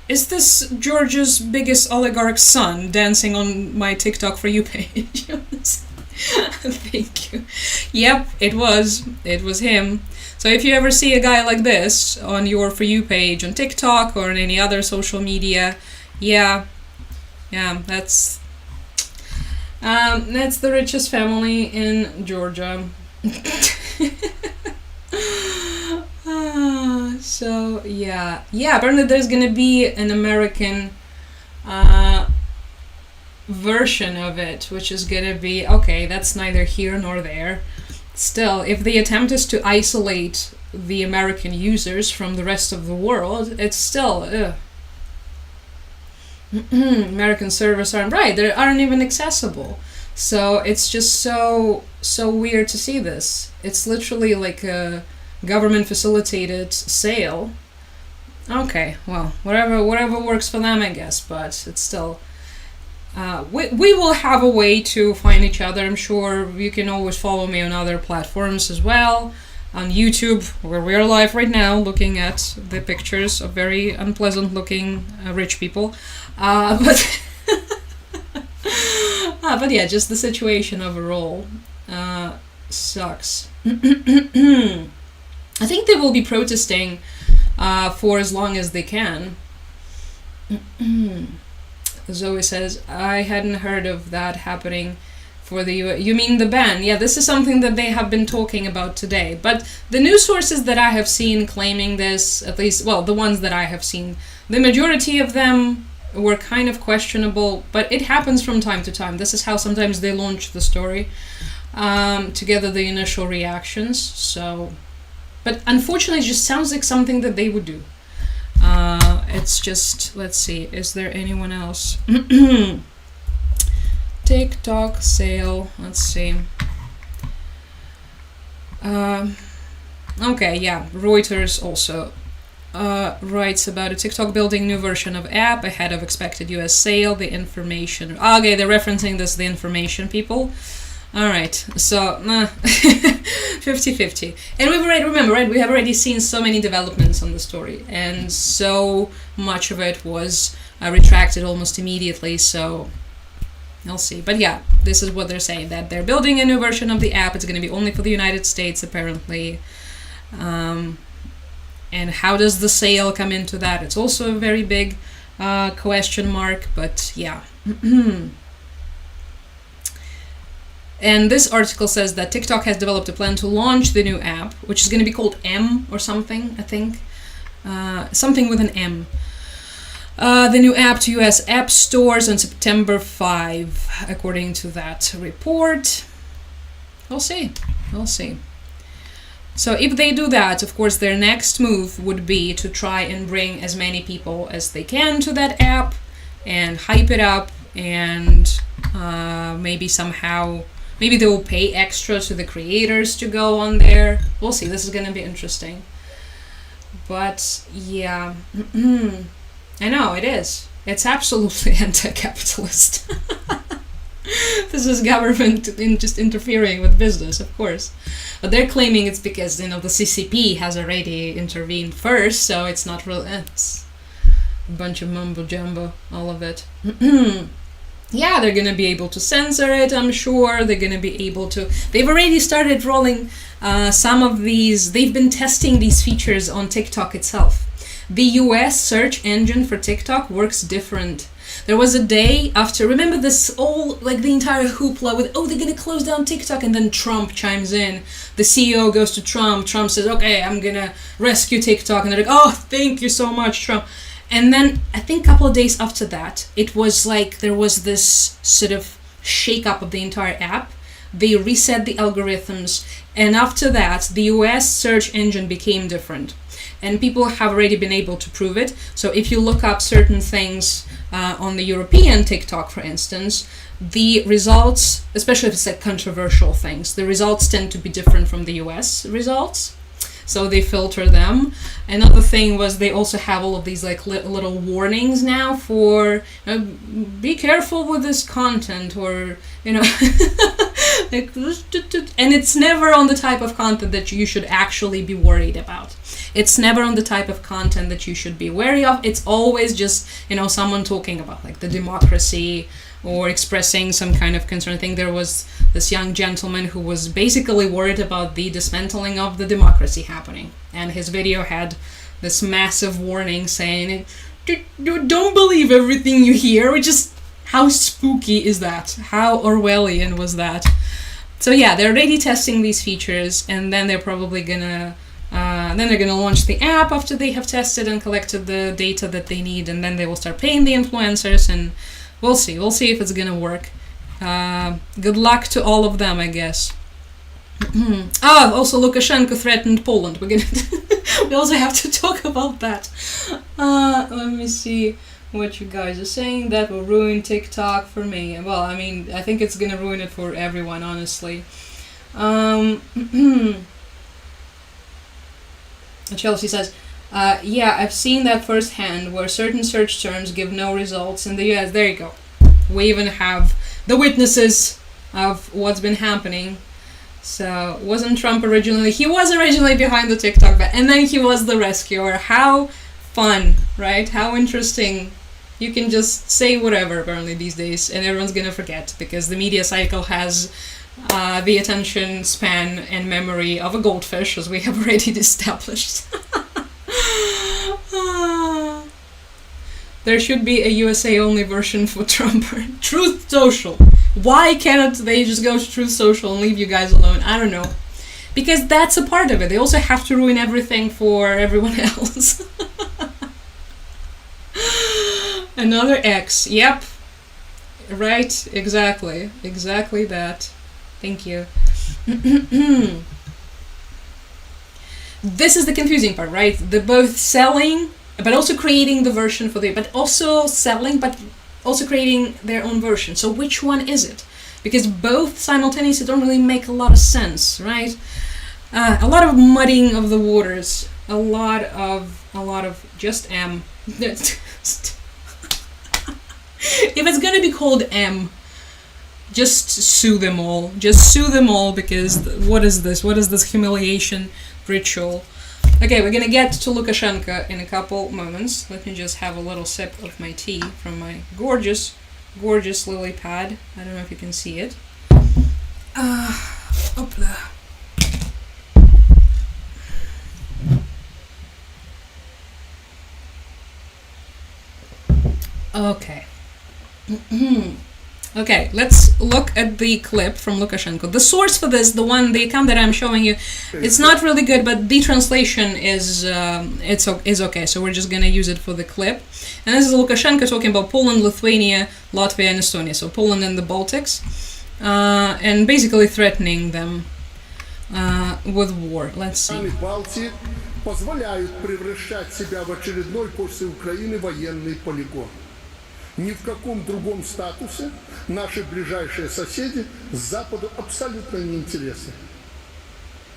is this Georgia's biggest oligarch's son dancing on my TikTok For You page? Thank you. Yep, it was him. So if you ever see a guy like this on your For You page on TikTok or on any other social media, yeah, that's the richest family in Georgia. So yeah, apparently there's gonna be an American version of it, which is gonna be, okay, that's neither here nor there. Still, if the attempt is to isolate the American users from the rest of the world, it's still American servers aren't right. They aren't even accessible. So it's just so weird to see this. It's literally like a government facilitated sale. Okay, well, whatever works for them, I guess. But it's still. We will have a way to find each other, I'm sure. You can always follow me on other platforms as well. On YouTube, where we are live right now, looking at the pictures of very unpleasant looking rich people. But yeah, just the situation overall sucks. I think they will be protesting for as long as they can. Zoe says, I hadn't heard of that happening for the US. You mean the ban? Yeah, this is something that they have been talking about today. But the news sources that I have seen claiming this, at least, well, the ones that I have seen, the majority of them were kind of questionable, but it happens from time to time. This is how sometimes they launch the story to gather the initial reactions. So, but unfortunately, it just sounds like something that they would do. It's just, let's see, is there anyone else? TikTok sale, let's see. Okay, yeah, Reuters also writes about a TikTok building new version of app ahead of expected US sale. The information, okay, they're referencing this, the information people. Alright, so 50-50. And we've already, remember, right, we have already seen so many developments on the story, and so much of it was retracted almost immediately, so I'll see. But yeah, this is what they're saying, that they're building a new version of the app. It's going to be only for the United States, apparently. And how does the sale come into that? It's also a very big question mark, but yeah. And this article says that TikTok has developed a plan to launch the new app, which is going to be called M or something, I think. Something with an M. the new app to US app stores on September 5, according to that report. We'll see. We'll see. So if they do that, of course, their next move would be to try and bring as many people as they can to that app and hype it up, and maybe somehow, maybe they will pay extra to the creators to go on there. We'll see. This is going to be interesting. But yeah, I know it is. It's absolutely anti-capitalist. This is government just interfering with business, of course. But they're claiming it's because, the CCP has already intervened first, so it's not real. It's a bunch of mumbo jumbo, all of it. Yeah, they're gonna be able to censor it, I'm sure. They're gonna be able to. They've already started rolling some of these. They've been testing these features on TikTok itself. The US search engine for TikTok works different. There was a day after, remember this the entire hoopla with, they're gonna close down TikTok, and then Trump chimes in. The CEO goes to Trump says, okay, I'm gonna rescue TikTok, and they're like, oh, thank you so much, Trump. And then I think a couple of days after that, it was like there was this sort of shake-up of the entire app. They reset the algorithms, and after that, the US search engine became different. And people have already been able to prove it. So if you look up certain things on the European TikTok, for instance, the results, especially if it's like controversial things, the results tend to be different from the US results. So they filter them. Another thing was they also have all of these like little warnings now for be careful with this content, or like, and it's never on the type of content that you should actually be worried about. It's never on the type of content that you should be wary of. It's always just someone talking about like the democracy or expressing some kind of concern. I think there was this young gentleman who was basically worried about the dismantling of the democracy happening. And his video had this massive warning saying, don't believe everything you hear. How spooky is that? How Orwellian was that? So yeah, they're already testing these features, and then they're probably gonna launch the app after they have tested and collected the data that they need, and then they will start paying the influencers, and we'll see if it's gonna work. Good luck to all of them, I guess. Also Lukashenko threatened Poland. We also have to talk about that. Let me see what you guys are saying. That will ruin TikTok for me. Well, I mean, I think it's gonna ruin it for everyone, honestly. Chelsea says, yeah, I've seen that firsthand, where certain search terms give no results in the US. There you go. We even have the witnesses of what's been happening. So, wasn't Trump originally? He was originally behind the TikTok ban, and then he was the rescuer. How fun, right? How interesting. You can just say whatever, apparently, these days, and everyone's gonna forget, because the media cycle has the attention span and memory of a goldfish, as we have already established. There should be a USA-only version for Trump. Truth Social. Why cannot they just go to Truth Social and leave you guys alone? I don't know. Because that's a part of it. They also have to ruin everything for everyone else. Another X. Yep. Right. Exactly. Exactly that. Thank you. This is the confusing part, right? They're both selling, but also creating the version for the, but also selling, but also creating their own version. So which one is it? Because both simultaneously don't really make a lot of sense, right? A lot of muddying of the waters. A lot of just M. If it's gonna be called M, just sue them all. Just sue them all, because what is this? What is this humiliation ritual? Okay, we're gonna get to Lukashenko in a couple moments. Let me just have a little sip of my tea from my gorgeous lily pad. I don't know if you can see it. Opla. Okay. Okay, let's look at the clip from Lukashenko. The source for this, the account that I'm showing you, it's not really good, but the translation is is okay. So we're just gonna use it for the clip. And this is Lukashenko talking about Poland, Lithuania, Latvia, and Estonia. So Poland and the Baltics, and basically threatening them with war. Let's see.
Балтии позволяют превращать себя в очередной после Украины военный полигон. Ни в каком другом статусе наши ближайшие соседи с Западу абсолютно не интересны.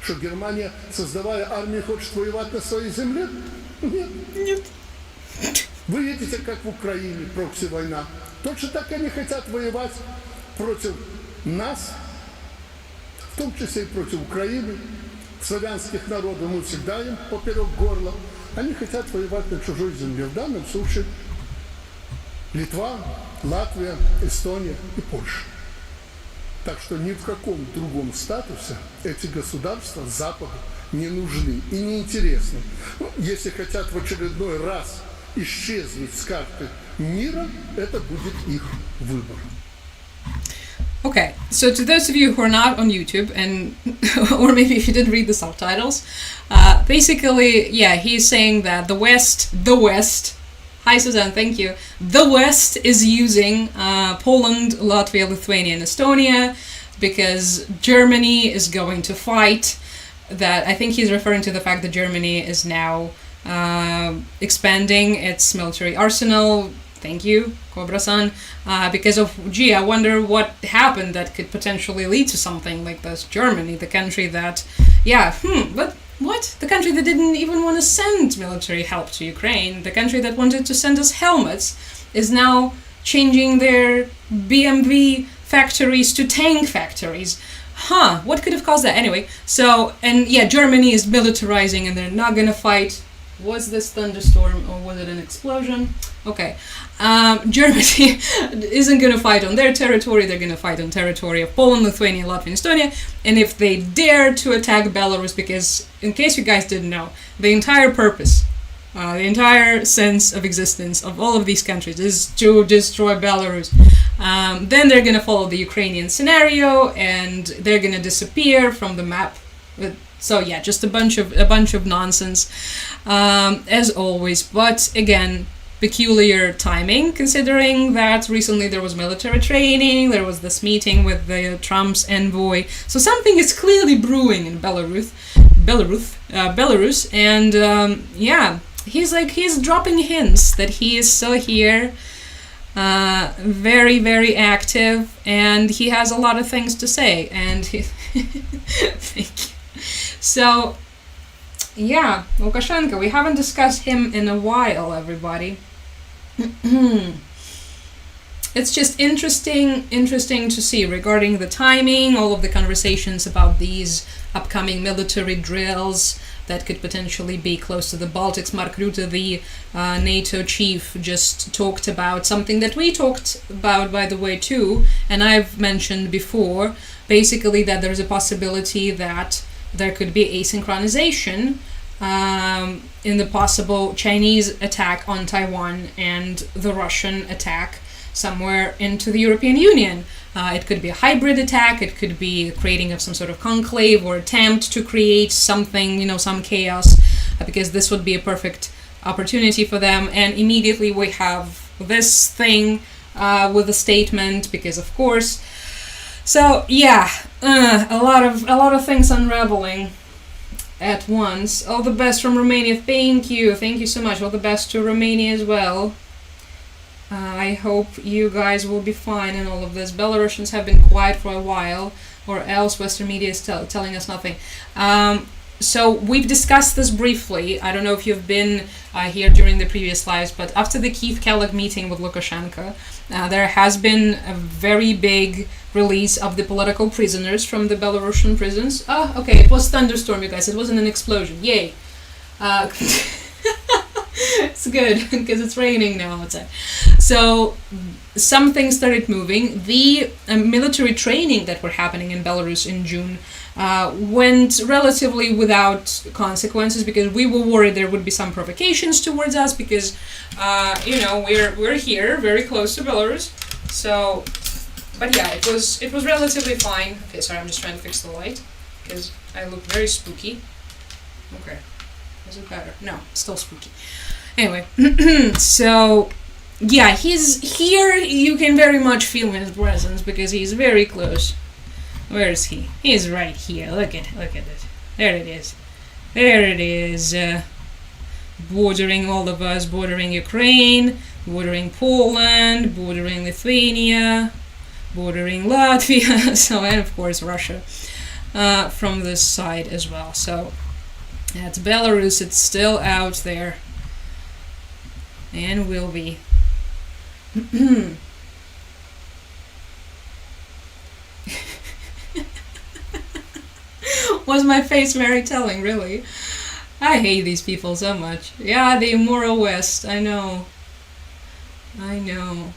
Что Германия, создавая армию, хочет воевать на своей земле? Нет.
Нет.
Вы видите, как в Украине прокси-война. Точно так они хотят воевать против нас, в том числе и против Украины. Славянских народов мы всегда им поперек горла. Они хотят воевать на чужой земле. В данном случае Литва, Латвия, Эстония и Польша. Так что ни в каком другом статусе эти государства Западу не нужны и не интересны. Если хотят в очередной раз исчезнуть с карты мира, это будет их выбор.
Okay, so to those of you who are not on YouTube, and or maybe if you didn't read the subtitles, basically, yeah, he's saying that the West, hi Suzanne, thank you, the West is using Poland, Latvia, Lithuania, and Estonia because Germany is going to fight. That I think he's referring to the fact that Germany is now expanding its military arsenal. Thank you, Cobra-san. Because of, I wonder what happened that could potentially lead to something like this. Germany, the country that, but what? The country that didn't even want to send military help to Ukraine, the country that wanted to send us helmets, is now changing their BMW factories to tank factories. What could have caused that? Anyway, so, and yeah, Germany is militarizing and they're not gonna fight. Was this thunderstorm or was it an explosion? Okay. Germany isn't going to fight on their territory, they're going to fight on territory of Poland, Lithuania, Latvia, and Estonia. And if they dare to attack Belarus, because in case you guys didn't know, the entire purpose, the entire sense of existence of all of these countries is to destroy Belarus. Then they're going to follow the Ukrainian scenario and they're going to disappear from the map. So yeah, just a bunch of nonsense, as always. But again, peculiar timing, considering that recently there was military training, there was this meeting with the Trump's envoy. So something is clearly brewing in Belarus, and yeah, he's dropping hints that he is still here, very, very active, and he has a lot of things to say. And thank you. So, yeah, Lukashenko, we haven't discussed him in a while, everybody. It's just interesting to see regarding the timing, all of the conversations about these upcoming military drills that could potentially be close to the Baltics. Mark Rutte, the NATO chief, just talked about something that we talked about, by the way, too, and I've mentioned before, basically that there's a possibility that there could be asynchronization in the possible Chinese attack on Taiwan and the Russian attack somewhere into the European Union. It could be a hybrid attack, it could be creating of some sort of conclave or attempt to create something, some chaos, because this would be a perfect opportunity for them. And immediately we have this thing with a statement, because of course. So yeah, a lot of things unraveling at once. All the best from Romania. Thank you so much. All the best to Romania as well. I hope you guys will be fine in all of this. Belarusians have been quiet for a while, or else Western media is telling us nothing. So we've discussed this briefly. I don't know if you've been here during the previous lives, but after the Keith Kellogg meeting with Lukashenko, there has been a very big release of the political prisoners from the Belarusian prisons. Oh, okay, it was thunderstorm, you guys. It wasn't an explosion. Yay. It's good, because it's raining now outside. So some things started moving. The military training that were happening in Belarus in June went relatively without consequences, because we were worried there would be some provocations towards us, because we're here very close to Belarus. So But yeah, it was relatively fine. Okay, sorry, I'm just trying to fix the light because I look very spooky. Okay, is it better? No, still spooky. Anyway, so yeah, he's here. You can very much feel his presence because he's very close. Where is he? He's right here. Look at it. There it is. There it is. Bordering all of us, bordering Ukraine, bordering Poland, bordering Lithuania, bordering Latvia, so, and of course Russia from this side as well. So that's Belarus. It's still out there and will be. Was my face very telling, really? I hate these people so much. Yeah, the immoral West, I know. I know.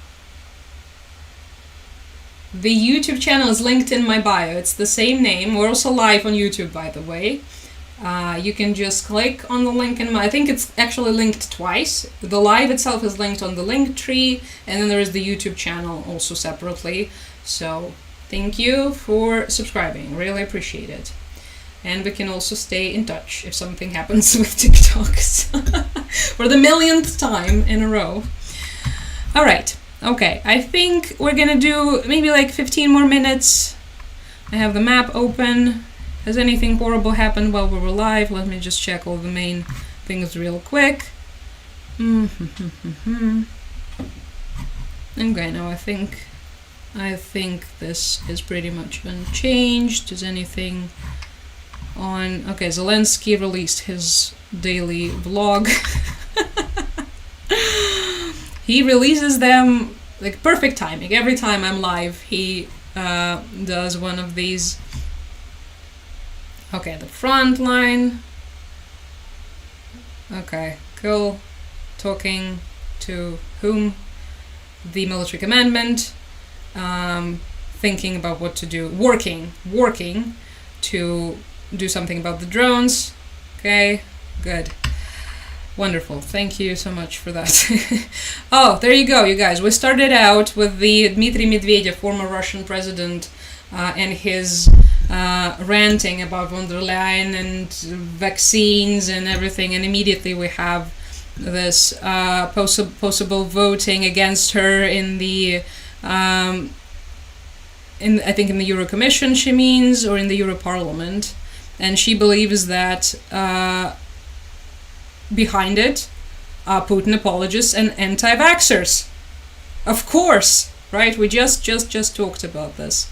The YouTube channel is linked in my bio. It's the same name. We're also live on YouTube, by the way. You can just click on the link in my... I think it's actually linked twice. The live itself is linked on the link tree, and then there is the YouTube channel also separately. So, thank you for subscribing. Really appreciate it. And we can also stay in touch if something happens with TikToks. For the millionth time in a row. Alright, okay. I think we're gonna do maybe like 15 more minutes. I have the map open. Has anything horrible happened while we were live? Let me just check all the main things real quick. Okay, now I think this is pretty much unchanged. Is anything on... Okay, Zelensky released his daily vlog. He releases them like perfect timing. Every time I'm live, he does one of these. Okay, the front line. Okay, cool. Talking to whom? The military commandment. Thinking about what to do. Working to do something about the drones. Okay, good. Wonderful. Thank you so much for that. Oh, there you go, you guys. We started out with the Dmitry Medvedev, former Russian president, and his ranting about von der Leyen and vaccines and everything, and immediately we have this possible voting against her in the I think in the Euro Commission she means, or in the Euro Parliament, and she believes that behind it are Putin apologists and anti-vaxxers. Of course, right? We just talked about this.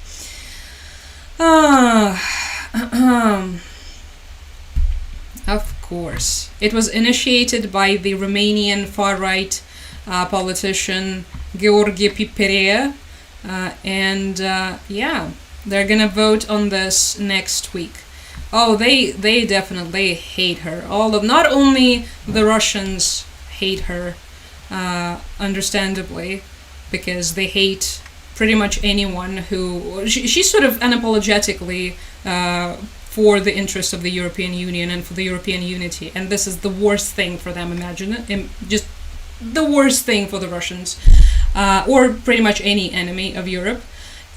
Of course. It was initiated by the Romanian far-right politician Gheorghe Piperea, and yeah, they're gonna vote on this next week. Oh, they definitely hate her. Not only the Russians hate her, understandably, because they hate pretty much anyone who... She's sort of unapologetically for the interests of the European Union and for the European unity, and this is the worst thing for them, imagine it. Just the worst thing for the Russians, or pretty much any enemy of Europe.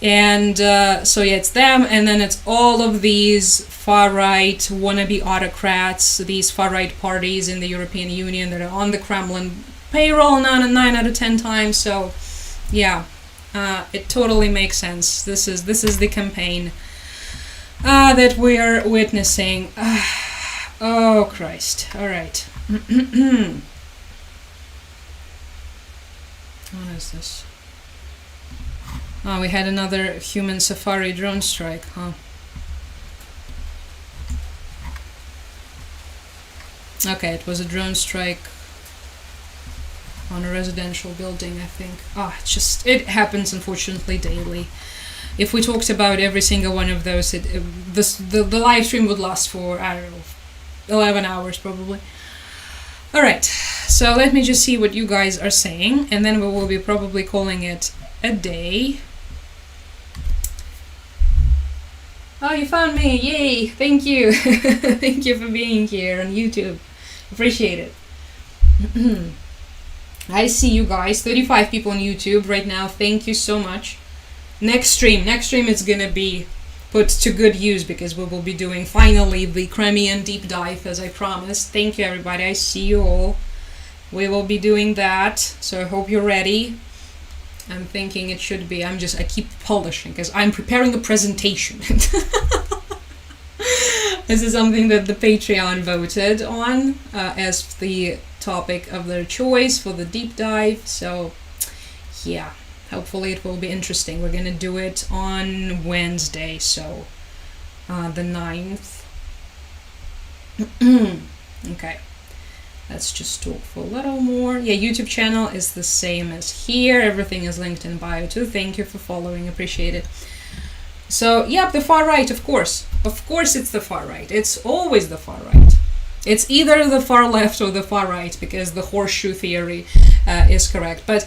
And so yeah, it's them, and then it's all of these far-right wannabe autocrats, these far-right parties in the European Union that are on the Kremlin payroll 9 out of 10 times. So yeah, it totally makes sense. This is the campaign that we are witnessing. Oh Christ! All right. What is this? Oh, we had another human safari drone strike, huh? Okay, it was a drone strike on a residential building, I think. It happens unfortunately daily. If we talked about every single one of those, the live stream would last for, I don't know, 11 hours probably. Alright, so let me just see what you guys are saying, and then we will be probably calling it a day. Oh, you found me! Yay! Thank you! Thank you for being here on YouTube. Appreciate it. I see you guys. 35 people on YouTube right now. Thank you so much. Next stream is gonna be put to good use because we will be doing finally the Crimean deep dive as I promised. Thank you everybody, I see you all. We will be doing that, so I hope you're ready. I'm thinking it should be, I keep polishing because I'm preparing a presentation. This is something that the Patreon voted on as the topic of their choice for the deep dive, so yeah, hopefully it will be interesting. We're gonna do it on Wednesday, so the 9th. Okay, let's just talk for a little more. Yeah, YouTube channel is the same as here. Everything is linked in bio too. Thank you for following, appreciate it. So, yeah, the far right, of course. Of course it's the far right. It's always the far right. It's either the far left or the far right, because the horseshoe theory is correct. But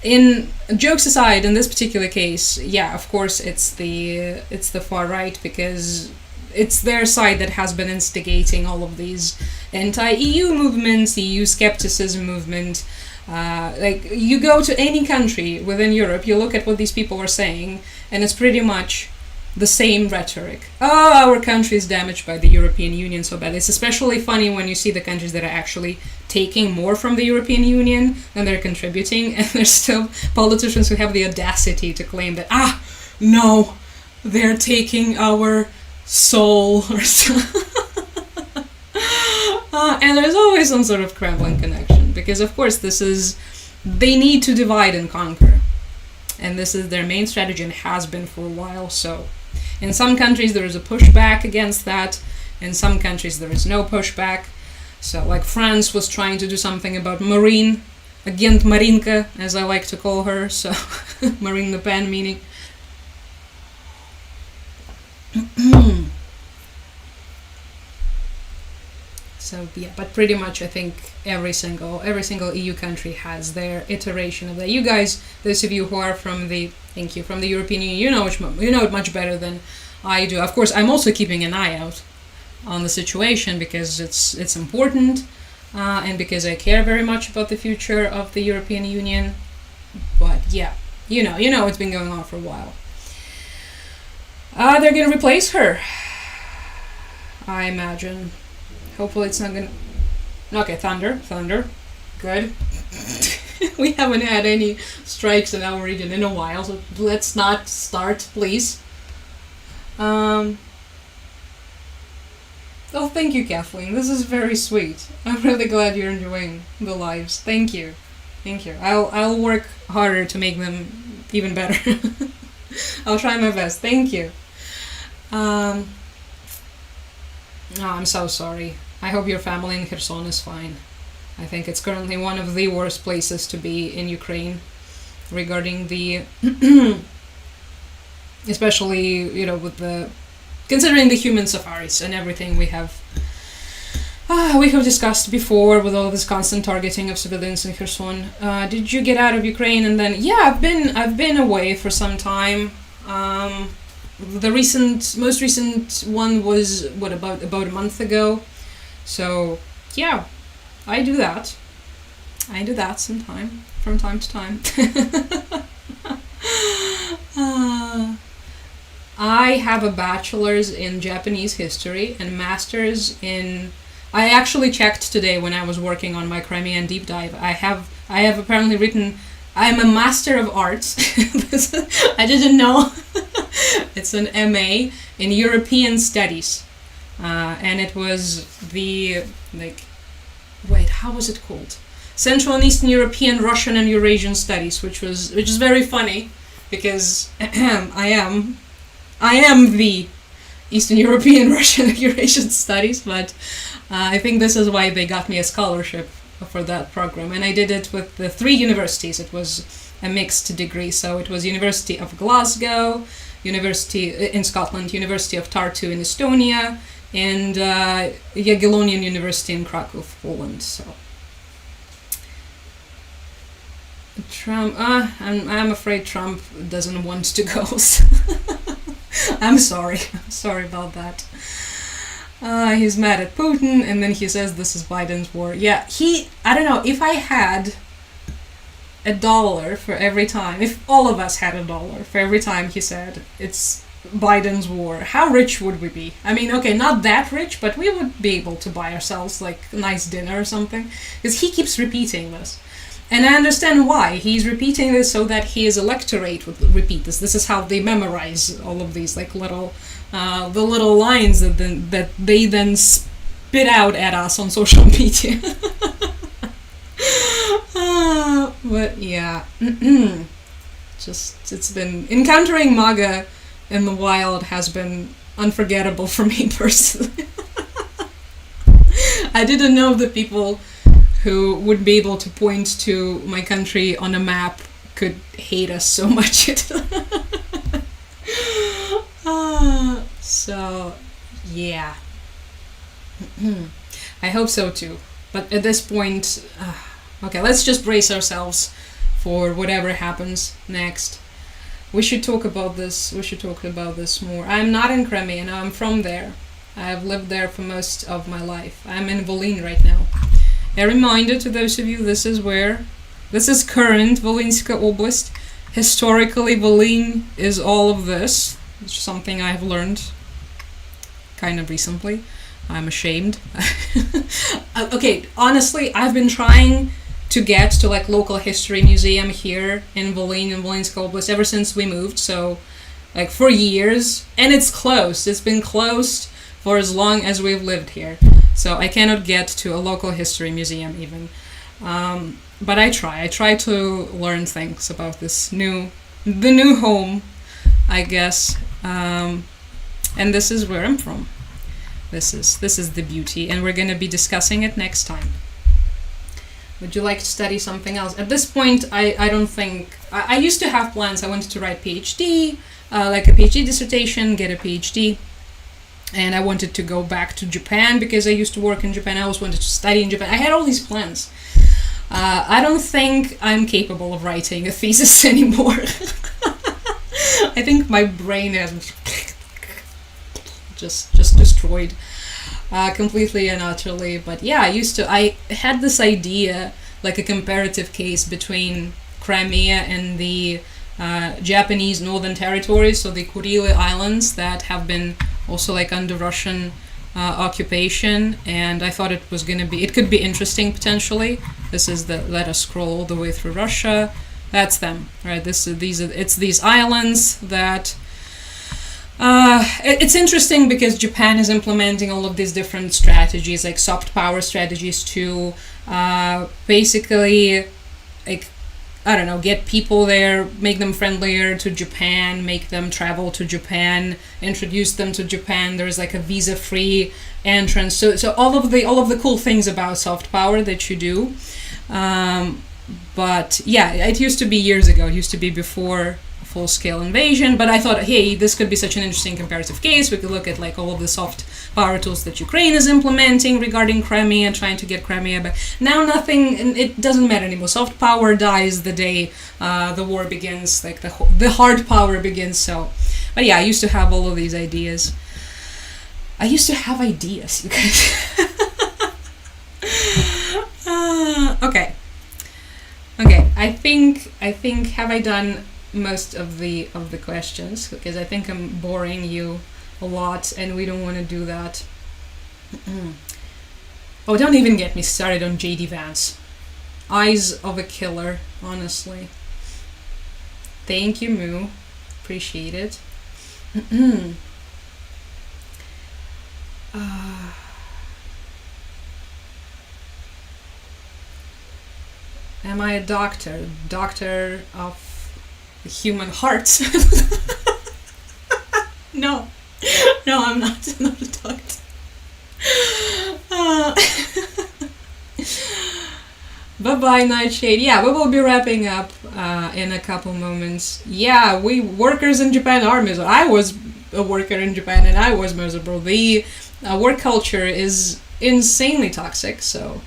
in jokes aside, in this particular case, yeah, of course it's the far right, because it's their side that has been instigating all of these anti-EU movements, the EU skepticism movement. Like, you go to any country within Europe, you look at what these people are saying, and it's pretty much the same rhetoric. Oh, our country is damaged by the European Union so bad. It's especially funny when you see the countries that are actually taking more from the European Union than they're contributing, and there's still politicians who have the audacity to claim that, no, they're taking our soul or something. And there's always some sort of Kremlin connection, because of course they need to divide and conquer. And this is their main strategy and has been for a while, so in some countries there is a pushback against that, in some countries there is no pushback. So like France was trying to do something about Marine, Agent Marinka, as I like to call her, so Marine Le Pen meaning. So yeah, but pretty much I think every single EU country has their iteration of that. You guys, those of you who are from the European Union, you know it much better than I do. Of course, I'm also keeping an eye out on the situation because it's important, and because I care very much about the future of the European Union. But yeah, you know it's been going on for a while. They're gonna replace her, I imagine. Hopefully it's not gonna... Okay, thunder. Good. We haven't had any strikes in our region in a while, so let's not start, please. Oh, thank you, Kathleen. This is very sweet. I'm really glad you're enjoying the lives. Thank you. I'll work harder to make them even better. I'll try my best. Thank you. Oh, I'm so sorry. I hope your family in Kherson is fine. I think it's currently one of the worst places to be in Ukraine regarding the... especially, with the... considering the human safaris and everything we have discussed before with all this constant targeting of civilians in Kherson. Did you get out of Ukraine and then... Yeah, I've been away for some time. The most recent one was about a month ago. So yeah, I do that from time to time. I have a bachelor's in Japanese history and master's in... I actually checked today when I was working on my Crimean deep dive. I have apparently written... I'm a Master of Arts. I didn't know. It's an MA in European Studies. And it was the... how was it called? Central and Eastern European, Russian and Eurasian Studies, which is very funny, because I am the Eastern European, Russian and Eurasian Studies, but I think this is why they got me a scholarship for that program. And I did it with the 3 universities. It was a mixed degree, so it was University of Glasgow, University in Scotland, University of Tartu in Estonia, and Jagiellonian University in Krakow, Poland. So Trump, I'm afraid Trump doesn't want to go. So I'm sorry about that. He's mad at Putin, and then he says this is Biden's war. Yeah, I don't know, if I had $1 for every time, if all of us had $1 for every time he said it's Biden's war, how rich would we be? I mean, okay, not that rich, but we would be able to buy ourselves like a nice dinner or something, because he keeps repeating this. And I understand why. He's repeating this so that his electorate would repeat this. This is how they memorize all of these like the little lines that they then spit out at us on social media. But yeah, just it's been encountering MAGA in the wild has been unforgettable for me personally. I didn't know the people who would be able to point to my country on a map could hate us so much. So, yeah. I hope so too. But at this point, okay, let's just brace ourselves for whatever happens next. We should talk about this. We should talk about this more. I'm not in Crimea. I'm from there. I've lived there for most of my life. I'm in Volyn right now. A reminder to those of you, this is current Volynska Oblast. Historically, Volyn is all of this. It's something I have learned kind of recently. I'm ashamed. Okay, honestly, I've been trying to get to like local history museum here in Volyn and Volynska Oblast ever since we moved, so like for years, and it's closed. It's been closed for as long as we've lived here. So I cannot get to a local history museum even. But I try to learn things about the new home, I guess. And this is where I'm from. This is the beauty, and we're gonna be discussing it next time. Would you like to study something else? At this point, I don't think... I used to have plans. I wanted to write PhD, like a PhD dissertation, get a PhD. And I wanted to go back to Japan because I used to work in Japan. I always wanted to study in Japan. I had all these plans. I don't think I'm capable of writing a thesis anymore. I think my brain has just destroyed completely and utterly. But yeah, I had this idea, like a comparative case between Crimea and the Japanese Northern Territories, so the Kuril Islands that have been also like under Russian occupation, and I thought it could be interesting potentially. This is let us scroll all the way through Russia. That's them, right? It's these islands that it's interesting because Japan is implementing all of these different strategies, like soft power strategies to basically like, I don't know, get people there, make them friendlier to Japan, make them travel to Japan, introduce them to Japan. There's like a visa-free entrance. So all of the cool things about soft power that you do. But yeah, it used to be years ago. It used to be before full-scale invasion. But I thought, hey, this could be such an interesting comparative case. We could look at like all of the soft power tools that Ukraine is implementing regarding Crimea, trying to get Crimea back. Now nothing, it doesn't matter anymore. Soft power dies the day the war begins, like the hard power begins. So, but yeah, I used to have all of these ideas. I used to have ideas, you guys. Okay. I think have I done most of the questions, because I think I'm boring you a lot and we don't want to do that. Oh, don't even get me started on JD Vance. Eyes of a killer, honestly. Thank you, Moo. Appreciate it. Am I a doctor? Doctor of the human hearts? No, I'm not. I'm not a doctor. Bye-bye, Nightshade. Yeah, we will be wrapping up in a couple moments. Yeah, we workers in Japan are miserable. I was a worker in Japan and I was miserable. The work culture is insanely toxic, so...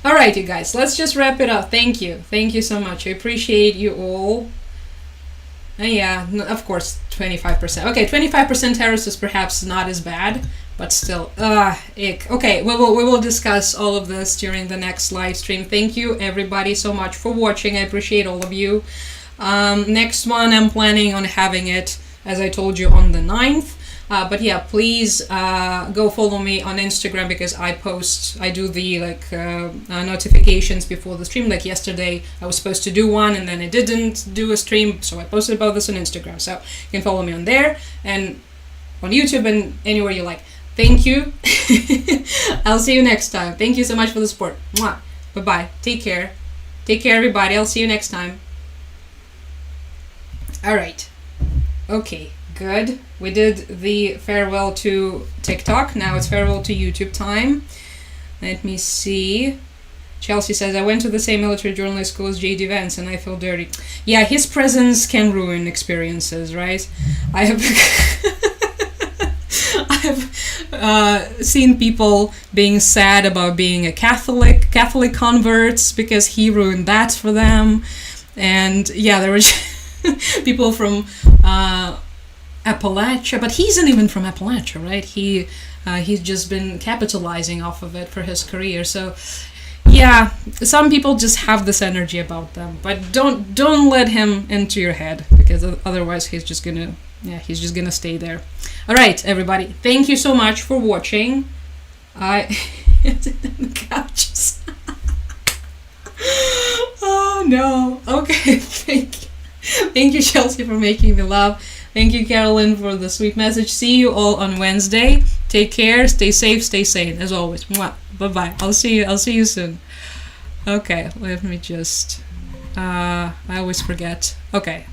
Alright, you guys, let's just wrap it up. Thank you so much. I appreciate you all. Yeah, of course, 25%. Okay, 25% terrorists is perhaps not as bad, but still, ick. Okay, we will discuss all of this during the next live stream. Thank you everybody so much for watching. I appreciate all of you. Next one, I'm planning on having it, as I told you, on the 9th. But yeah, please go follow me on Instagram, because I do the notifications before the stream. Like yesterday, I was supposed to do one and then I didn't do a stream, so I posted about this on Instagram. So you can follow me on there and on YouTube and anywhere you like. Thank you. I'll see you next time. Thank you so much for the support. Mwah. Bye-bye. Take care. Take care, everybody. I'll see you next time. All right. Okay, good. We did the farewell to TikTok. Now it's farewell to YouTube time. Let me see. Chelsea says, I went to the same military journalist school as J.D. Vance and I feel dirty. Yeah, his presence can ruin experiences, right? I have... I've seen people being sad about being a Catholic converts because he ruined that for them. And yeah, there were people from Appalachia, but he isn't even from Appalachia, right? He's just been capitalizing off of it for his career. So yeah, some people just have this energy about them, but don't let him into your head, because otherwise he's just gonna stay there. All right, everybody, thank you so much for watching. I the couches. Oh no. Okay, thank you, Chelsea, for making me laugh. Thank you, Carolyn, for the sweet message. See you all on Wednesday. Take care, stay safe, stay sane, as always. Mwah. Bye-bye. I'll see you soon. Okay, let me just I always forget. Okay.